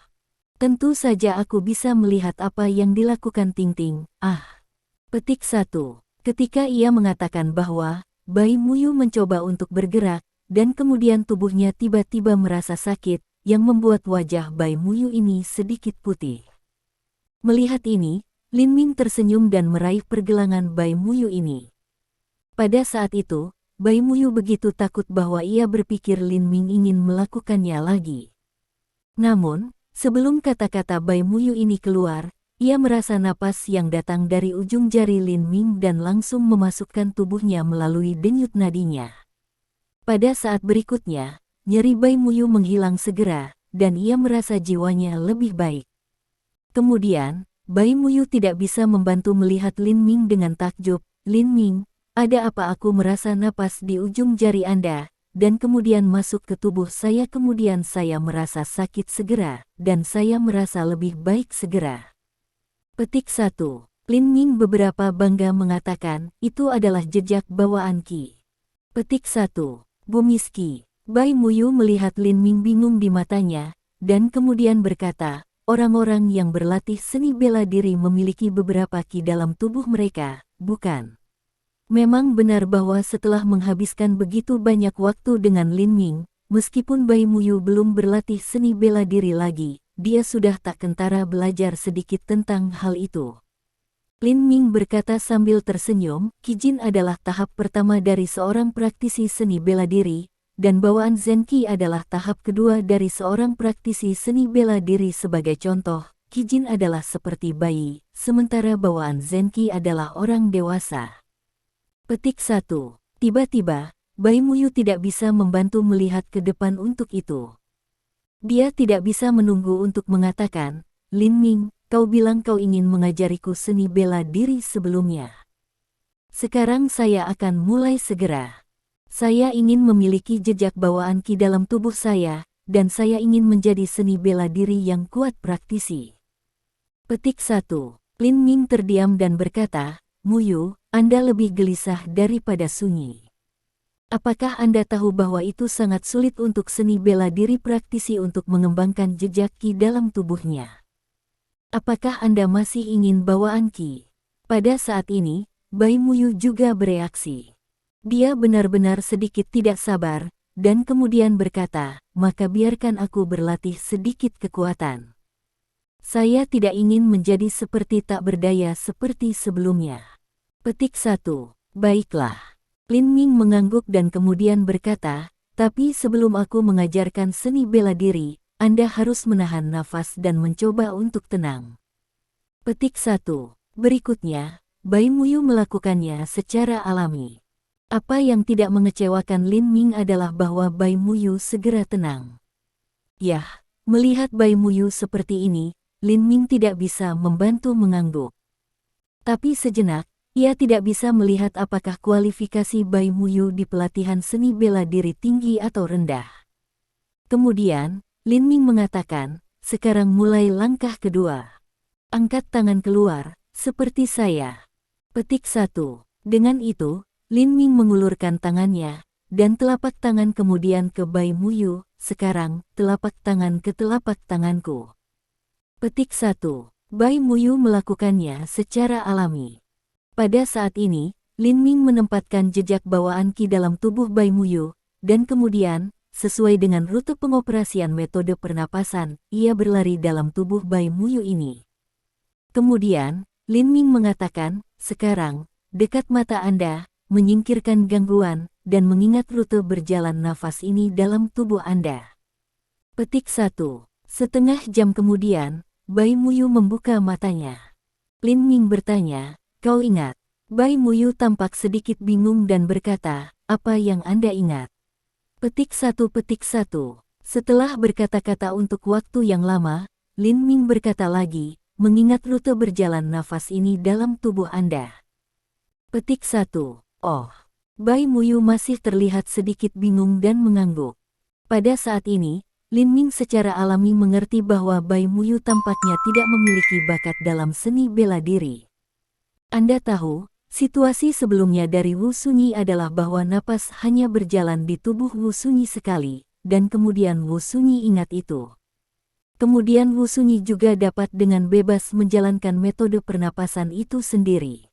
Tentu saja aku bisa melihat apa yang dilakukan Ting-ting." Petik 1. Ketika ia mengatakan bahwa Bai Muyu mencoba untuk bergerak, dan kemudian tubuhnya tiba-tiba merasa sakit, yang membuat wajah Bai Muyu ini sedikit putih. Melihat ini, Lin Ming tersenyum dan meraih pergelangan Bai Muyu ini. Pada saat itu, Bai Muyu begitu takut bahwa ia berpikir Lin Ming ingin melakukannya lagi. Namun, sebelum kata-kata Bai Muyu ini keluar, ia merasa napas yang datang dari ujung jari Lin Ming dan langsung memasukkan tubuhnya melalui denyut nadinya. Pada saat berikutnya, nyeri Bai Muyu menghilang segera, dan ia merasa jiwanya lebih baik. Kemudian, Bai Muyu tidak bisa membantu melihat Lin Ming dengan takjub. "Lin Ming, ada apa?" "Aku merasa napas di ujung jari Anda, dan kemudian masuk ke tubuh saya, kemudian saya merasa sakit segera, dan saya merasa lebih baik segera." Petik 1. Lin Ming beberapa bangga mengatakan, "Itu adalah jejak bawaan Qi." Petik 1. Bumis Qi. Bai Muyu melihat Lin Ming bingung di matanya, dan kemudian berkata, "Orang-orang yang berlatih seni bela diri memiliki beberapa Qi dalam tubuh mereka, bukan?" Memang benar bahwa setelah menghabiskan begitu banyak waktu dengan Lin Ming, meskipun Bai Muyu belum berlatih seni bela diri lagi, dia sudah tak kentara belajar sedikit tentang hal itu. Lin Ming berkata sambil tersenyum, "Qi Jin adalah tahap pertama dari seorang praktisi seni bela diri, dan bawaan Zen Qi adalah tahap kedua dari seorang praktisi seni bela diri. Sebagai contoh, Qi Jin adalah seperti bayi, sementara bawaan Zen Qi adalah orang dewasa." Petik 1. Tiba-tiba, Bai Muyu tidak bisa membantu melihat ke depan untuk itu. Dia tidak bisa menunggu untuk mengatakan, "Lin Ming, kau bilang kau ingin mengajariku seni bela diri sebelumnya. Sekarang saya akan mulai segera. Saya ingin memiliki jejak bawaan Qi dalam tubuh saya, dan saya ingin menjadi seni bela diri yang kuat praktisi." Petik 1. Lin Ming terdiam dan berkata, "Muyu, Anda lebih gelisah daripada sunyi. Apakah Anda tahu bahwa itu sangat sulit untuk seni bela diri praktisi untuk mengembangkan jejak Qi dalam tubuhnya? Apakah Anda masih ingin bawaan Qi?" Pada saat ini, Bai Muyu juga bereaksi. Dia benar-benar sedikit tidak sabar, dan kemudian berkata, "Maka biarkan aku berlatih sedikit kekuatan. Saya tidak ingin menjadi seperti tak berdaya seperti sebelumnya." Petik 1. Baiklah. Lin Ming mengangguk dan kemudian berkata, "Tapi sebelum aku mengajarkan seni bela diri, Anda harus menahan nafas dan mencoba untuk tenang." Petik 1. Berikutnya, Bai Muyu melakukannya secara alami. Apa yang tidak mengecewakan Lin Ming adalah bahwa Bai Muyu segera tenang. Yah, melihat Bai Muyu seperti ini, Lin Ming tidak bisa membantu mengangguk. Tapi sejenak, Ia tidak bisa melihat apakah kualifikasi Bai Muyu di pelatihan seni bela diri tinggi atau rendah. Kemudian, Lin Ming mengatakan, sekarang mulai langkah kedua. Angkat tangan keluar, seperti saya. Petik 1. Dengan itu, Lin Ming mengulurkan tangannya, dan telapak tangan kemudian ke Bai Muyu, sekarang, telapak tangan ke telapak tanganku. Petik 1. Bai Muyu melakukannya secara alami. Pada saat ini, Lin Ming menempatkan jejak bawaan Qi dalam tubuh Bai Muyu, dan kemudian, sesuai dengan rute pengoperasian metode pernapasan, ia berlari dalam tubuh Bai Muyu ini. Kemudian, Lin Ming mengatakan, sekarang, dekat mata Anda, menyingkirkan gangguan, dan mengingat rute berjalan nafas ini dalam tubuh Anda. Petik 1. Setengah jam kemudian, Bai Muyu membuka matanya. Lin Ming bertanya, kau ingat? Bai Muyu tampak sedikit bingung dan berkata, apa yang Anda ingat? Petik 1. Setelah berkata-kata untuk waktu yang lama, Lin Ming berkata lagi, mengingat rute berjalan nafas ini dalam tubuh Anda. Petik 1. Oh. Bai Muyu masih terlihat sedikit bingung dan mengangguk. Pada saat ini, Lin Ming secara alami mengerti bahwa Bai Muyu tampaknya tidak memiliki bakat dalam seni bela diri. Anda tahu, situasi sebelumnya dari Wu Sunyi adalah bahwa napas hanya berjalan di tubuh Wu Sunyi sekali, dan kemudian Wu Sunyi ingat itu. Kemudian Wu Sunyi juga dapat dengan bebas menjalankan metode pernapasan itu sendiri.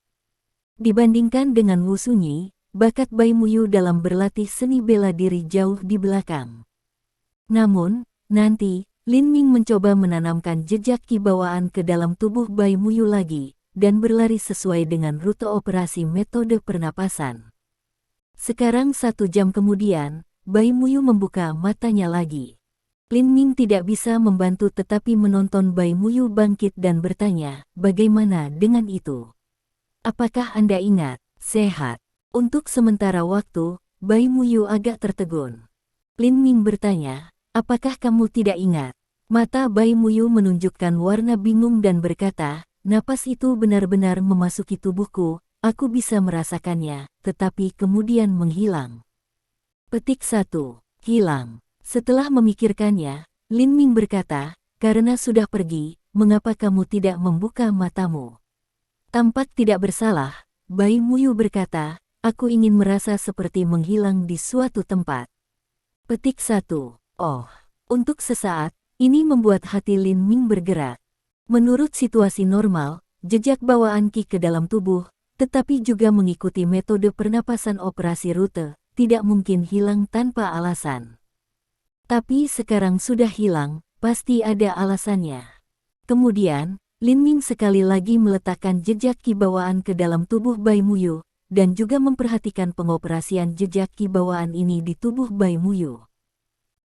Dibandingkan dengan Wu Sunyi, bakat Bai Muyu dalam berlatih seni bela diri jauh di belakang. Namun, nanti, Lin Ming mencoba menanamkan jejak Qi bawaan ke dalam tubuh Bai Muyu lagi, dan berlari sesuai dengan rute operasi metode pernapasan. Sekarang 1 jam kemudian, Bai Muyu membuka matanya lagi. Lin Ming tidak bisa membantu tetapi menonton Bai Muyu bangkit dan bertanya, bagaimana dengan itu? Apakah Anda ingat? Sehat. Untuk sementara waktu, Bai Muyu agak tertegun. Lin Ming bertanya, apakah kamu tidak ingat? Mata Bai Muyu menunjukkan warna bingung dan berkata, napas itu benar-benar memasuki tubuhku, aku bisa merasakannya, tetapi kemudian menghilang. Petik 1. Hilang. Setelah memikirkannya, Lin Ming berkata, karena sudah pergi, mengapa kamu tidak membuka matamu? Tampak tidak bersalah, Bai Muyu berkata, aku ingin merasa seperti menghilang di suatu tempat. Petik 1. Oh. Untuk sesaat, ini membuat hati Lin Ming bergerak. Menurut situasi normal, jejak bawaan Qi ke dalam tubuh, tetapi juga mengikuti metode pernapasan operasi rute, tidak mungkin hilang tanpa alasan. Tapi sekarang sudah hilang, pasti ada alasannya. Kemudian, Lin Ming sekali lagi meletakkan jejak Qi bawaan ke dalam tubuh Bai Muyu, dan juga memperhatikan pengoperasian jejak Qi bawaan ini di tubuh Bai Muyu.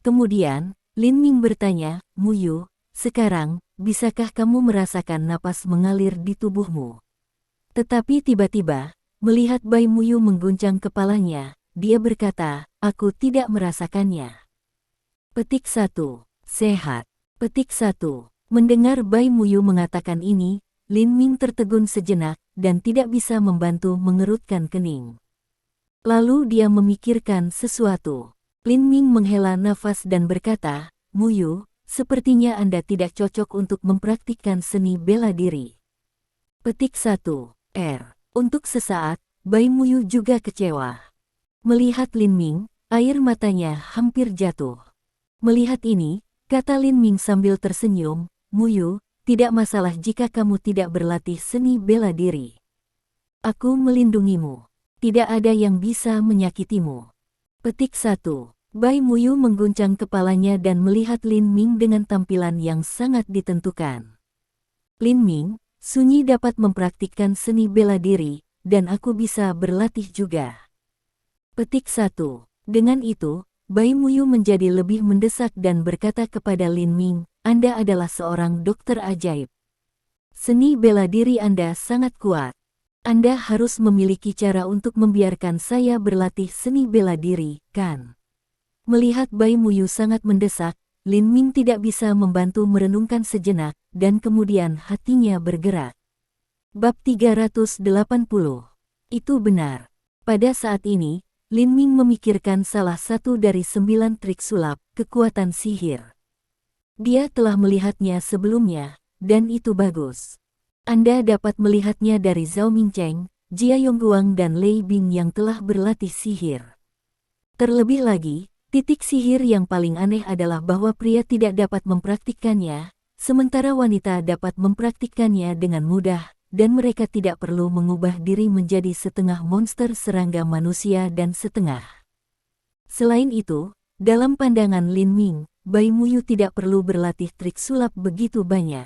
Kemudian, Lin Ming bertanya, Muyu, sekarang, bisakah kamu merasakan napas mengalir di tubuhmu? Tetapi tiba-tiba, melihat Bai Muyu mengguncang kepalanya, dia berkata, aku tidak merasakannya. Petik 1. Sehat. Petik 1. Mendengar Bai Muyu mengatakan ini, Lin Ming tertegun sejenak, dan tidak bisa membantu mengerutkan kening. Lalu dia memikirkan sesuatu. Lin Ming menghela nafas dan berkata, Muyu, sepertinya Anda tidak cocok untuk mempraktikkan seni bela diri. Petik 1. Untuk sesaat, Bai Muyu juga kecewa. Melihat Lin Ming, air matanya hampir jatuh. Melihat ini, kata Lin Ming sambil tersenyum, Muyu, tidak masalah jika kamu tidak berlatih seni bela diri. Aku melindungimu. Tidak ada yang bisa menyakitimu. Petik 1. Bai Muyu mengguncang kepalanya dan melihat Lin Ming dengan tampilan yang sangat ditentukan. Lin Ming, Sunyi dapat mempraktikkan seni bela diri, dan aku bisa berlatih juga. Petik 1. Dengan itu, Bai Muyu menjadi lebih mendesak dan berkata kepada Lin Ming, Anda adalah seorang dokter ajaib. Seni bela diri Anda sangat kuat. Anda harus memiliki cara untuk membiarkan saya berlatih seni bela diri, kan? Melihat Bai Muyu sangat mendesak, Lin Ming tidak bisa membantu merenungkan sejenak, dan kemudian hatinya bergerak. Bab 380. Itu benar. Pada saat ini, Lin Ming memikirkan salah satu dari 9 trik sulap kekuatan sihir. Dia telah melihatnya sebelumnya, dan itu bagus. Anda dapat melihatnya dari Zhao Mingcheng, Jia Yongguang dan Lei Bing yang telah berlatih sihir. Terlebih lagi, titik sihir yang paling aneh adalah bahwa pria tidak dapat mempraktikkannya, sementara wanita dapat mempraktikkannya dengan mudah, dan mereka tidak perlu mengubah diri menjadi setengah monster serangga manusia dan setengah. Selain itu, dalam pandangan Lin Ming, Bai Muyu tidak perlu berlatih trik sulap begitu banyak.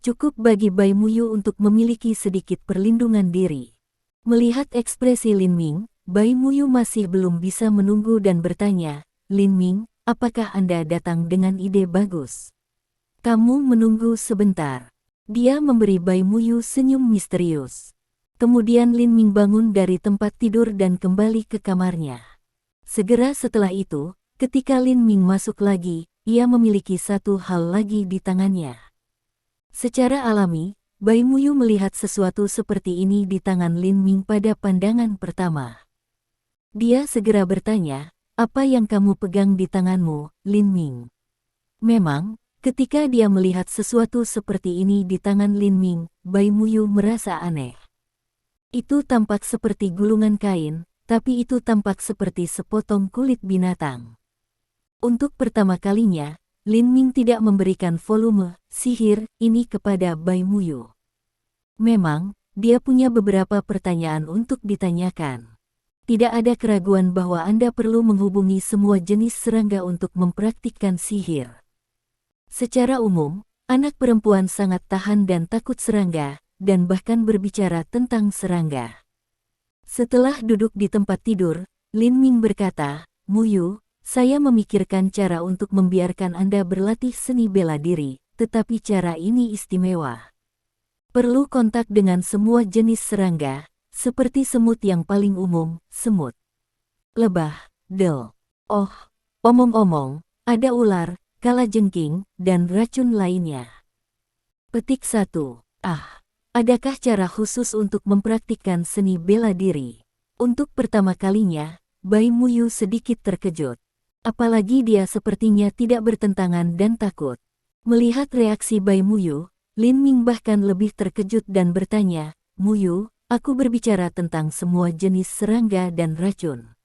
Cukup bagi Bai Muyu untuk memiliki sedikit perlindungan diri. Melihat ekspresi Lin Ming, Bai Muyu masih belum bisa menunggu dan bertanya, "Lin Ming, apakah Anda datang dengan ide bagus?" "Kamu menunggu sebentar." Dia memberi Bai Muyu senyum misterius. Kemudian Lin Ming bangun dari tempat tidur dan kembali ke kamarnya. Segera setelah itu, ketika Lin Ming masuk lagi, ia memiliki satu hal lagi di tangannya. Secara alami, Bai Muyu melihat sesuatu seperti ini di tangan Lin Ming pada pandangan pertama. Dia segera bertanya, "Apa yang kamu pegang di tanganmu, Lin Ming?" Memang, ketika dia melihat sesuatu seperti ini di tangan Lin Ming, Bai Muyu merasa aneh. Itu tampak seperti gulungan kain, tapi itu tampak seperti sepotong kulit binatang. Untuk pertama kalinya, Lin Ming tidak memberikan volume sihir ini kepada Bai Muyu. Memang, dia punya beberapa pertanyaan untuk ditanyakan. Tidak ada keraguan bahwa Anda perlu menghubungi semua jenis serangga untuk mempraktikkan sihir. Secara umum, anak perempuan sangat tahan dan takut serangga, dan bahkan berbicara tentang serangga. Setelah duduk di tempat tidur, Lin Ming berkata, "Muyu, saya memikirkan cara untuk membiarkan Anda berlatih seni bela diri, tetapi cara ini istimewa. Perlu kontak dengan semua jenis serangga, seperti semut yang paling umum, semut, lebah, del. Oh, omong-omong, ada ular, kalajengking, dan racun lainnya." Petik 1. Adakah cara khusus untuk mempraktikkan seni bela diri? Untuk pertama kalinya, Bai Muyu sedikit terkejut. Apalagi dia sepertinya tidak bertentangan dan takut. Melihat reaksi Bai Muyu, Lin Ming bahkan lebih terkejut dan bertanya, "Muyu, aku berbicara tentang semua jenis serangga dan racun.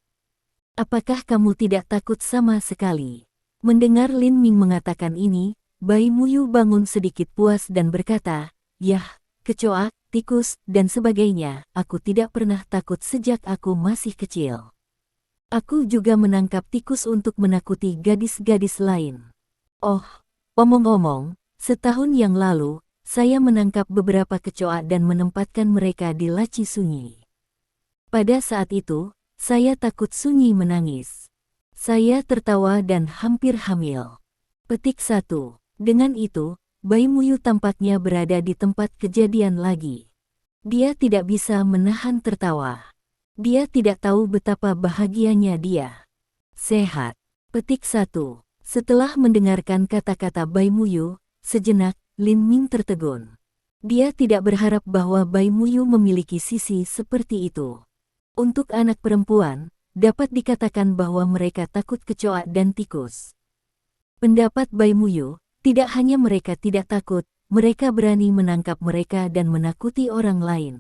Apakah kamu tidak takut sama sekali?" Mendengar Lin Ming mengatakan ini, Bai Muyu bangun sedikit puas dan berkata, "Yah, kecoak, tikus, dan sebagainya, aku tidak pernah takut sejak aku masih kecil. Aku juga menangkap tikus untuk menakuti gadis-gadis lain. Oh, omong-omong, setahun yang lalu, saya menangkap beberapa kecoak dan menempatkan mereka di laci sunyi. Pada saat itu, saya takut sunyi menangis. Saya tertawa dan hampir hamil." Petik 1. Dengan itu, Bai Muyu tampaknya berada di tempat kejadian lagi. Dia tidak bisa menahan tertawa. Dia tidak tahu betapa bahagianya dia. Sehat. Petik 1. Setelah mendengarkan kata-kata Bai Muyu, sejenak, Lin Ming tertegun. Dia tidak berharap bahwa Bai Muyu memiliki sisi seperti itu. Untuk anak perempuan, dapat dikatakan bahwa mereka takut kecoak dan tikus. Pendapat Bai Muyu, tidak hanya mereka tidak takut, mereka berani menangkap mereka dan menakuti orang lain.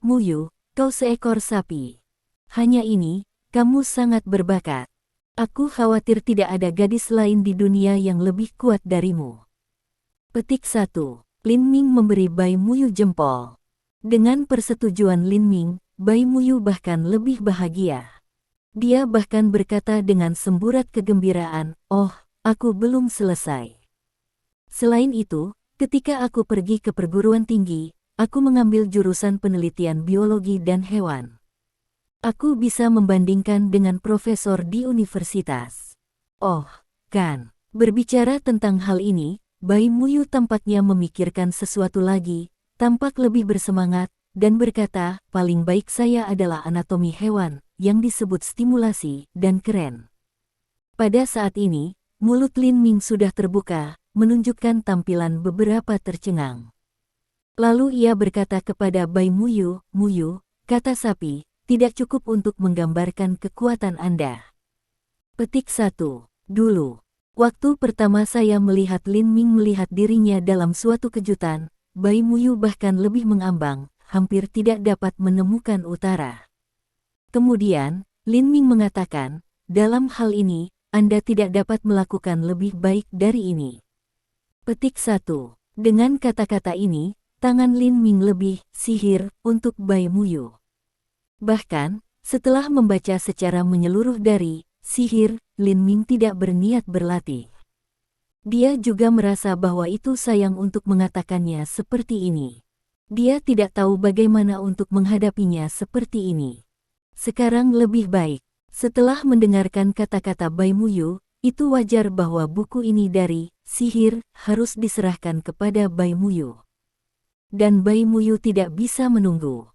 "Muyu, kau seekor sapi. Hanya ini, kamu sangat berbakat. Aku khawatir tidak ada gadis lain di dunia yang lebih kuat darimu." Petik 1. Lin Ming memberi Bai Muyu jempol. Dengan persetujuan Lin Ming, Bai Muyu bahkan lebih bahagia. Dia bahkan berkata dengan semburat kegembiraan, "Oh, aku belum selesai. Selain itu, ketika aku pergi ke perguruan tinggi, aku mengambil jurusan penelitian biologi dan hewan. Aku bisa membandingkan dengan profesor di universitas." Oh, kan. Berbicara tentang hal ini, Bai Muyu tampaknya memikirkan sesuatu lagi, tampak lebih bersemangat, dan berkata, "Paling baik saya adalah anatomi hewan, yang disebut stimulasi, dan keren." Pada saat ini, mulut Lin Ming sudah terbuka, menunjukkan tampilan beberapa tercengang. Lalu ia berkata kepada Bai Muyu, "Muyu, kata sapi, tidak cukup untuk menggambarkan kekuatan Anda." Petik 1. Dulu, waktu pertama saya melihat Lin Ming melihat dirinya dalam suatu kejutan, Bai Muyu bahkan lebih mengambang, hampir tidak dapat menemukan utara. Kemudian, Lin Ming mengatakan, "Dalam hal ini, Anda tidak dapat melakukan lebih baik dari ini." Petik 1. Dengan kata-kata ini, tangan Lin Ming lebih sihir untuk Bai Muyu. Bahkan, setelah membaca secara menyeluruh dari sihir, Lin Ming tidak berniat berlatih. Dia juga merasa bahwa itu sayang untuk mengatakannya seperti ini. Dia tidak tahu bagaimana untuk menghadapinya seperti ini. Sekarang lebih baik. Setelah mendengarkan kata-kata Bai Muyu, itu wajar bahwa buku ini dari sihir harus diserahkan kepada Bai Muyu. Dan Bai Muyu tidak bisa menunggu.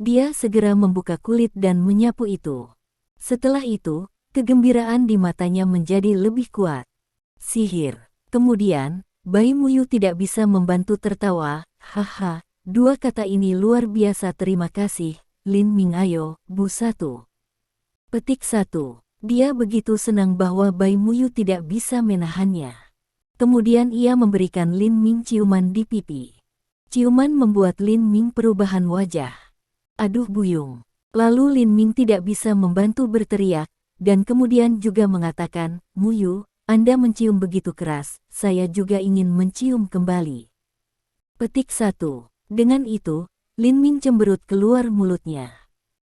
Dia segera membuka kulit dan menyapu itu. Setelah itu, kegembiraan di matanya menjadi lebih kuat. Sihir. Kemudian, Bai Muyu tidak bisa membantu tertawa. "Haha, dua kata ini luar biasa, terima kasih, Lin Ming. Ayo, Bu satu." Petik 1. Dia begitu senang bahwa Bai Muyu tidak bisa menahannya. Kemudian ia memberikan Lin Ming ciuman di pipi. Ciuman membuat Lin Ming perubahan wajah. "Aduh buyung." Lalu Lin Ming tidak bisa membantu berteriak, dan kemudian juga mengatakan, "Muyu, Anda mencium begitu keras, saya juga ingin mencium kembali." Petik 1. Dengan itu, Lin Ming cemberut keluar mulutnya.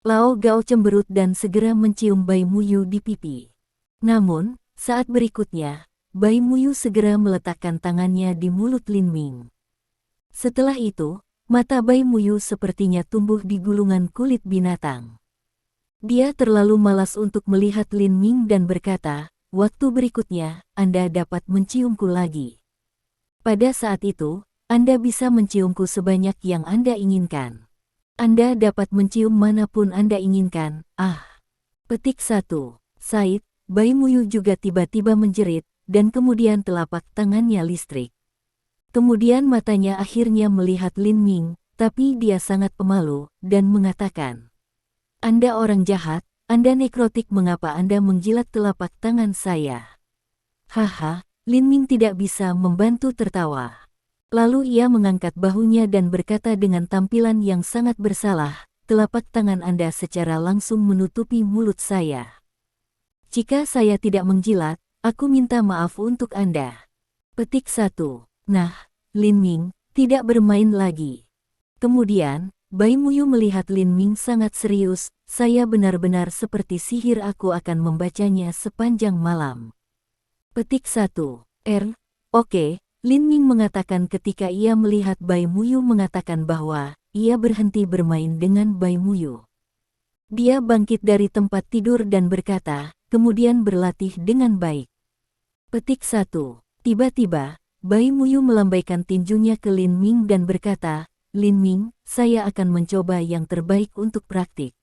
Lao Gao cemberut dan segera mencium Bai Muyu di pipi. Namun, saat berikutnya, Bai Muyu segera meletakkan tangannya di mulut Lin Ming. Setelah itu, mata Bai Muyu sepertinya tumbuh di gulungan kulit binatang. Dia terlalu malas untuk melihat Lin Ming dan berkata, "Waktu berikutnya, Anda dapat menciumku lagi. Pada saat itu, Anda bisa menciumku sebanyak yang Anda inginkan. Anda dapat mencium manapun Anda inginkan." Ah. Petik 1. Said, Bai Muyu juga tiba-tiba menjerit, dan kemudian telapak tangannya listrik. Kemudian matanya akhirnya melihat Lin Ming, tapi dia sangat pemalu, dan mengatakan, "Anda orang jahat, Anda nekrotik, mengapa Anda menjilat telapak tangan saya?" Haha, Lin Ming tidak bisa membantu tertawa. Lalu ia mengangkat bahunya dan berkata dengan tampilan yang sangat bersalah, "Telapak tangan Anda secara langsung menutupi mulut saya. Jika saya tidak menjilat, aku minta maaf untuk Anda." Petik 1. Nah, Lin Ming tidak bermain lagi. Kemudian, Bai Muyu melihat Lin Ming sangat serius, "Saya benar-benar seperti sihir, aku akan membacanya sepanjang malam." Petik 1. Oke, Lin Ming mengatakan ketika ia melihat Bai Muyu mengatakan bahwa ia berhenti bermain dengan Bai Muyu. Dia bangkit dari tempat tidur dan berkata, kemudian berlatih dengan baik. Petik 1. Tiba-tiba, Bai Muyu melambaikan tinjunya ke Lin Ming dan berkata, "Lin Ming, saya akan mencoba yang terbaik untuk praktik.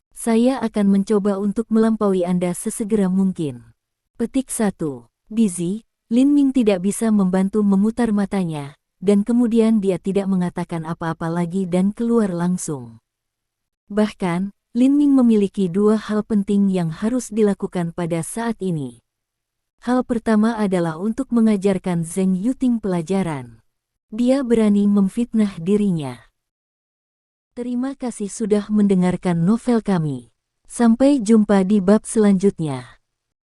Saya akan mencoba untuk melampaui Anda sesegera mungkin." Petik 1. Busy, Lin Ming tidak bisa membantu memutar matanya, dan kemudian dia tidak mengatakan apa-apa lagi dan keluar langsung. Bahkan, Lin Ming memiliki dua hal penting yang harus dilakukan pada saat ini. Hal pertama adalah untuk mengajarkan Zheng Yuting pelajaran. Dia berani memfitnah dirinya. Terima kasih sudah mendengarkan novel kami. Sampai jumpa di bab selanjutnya.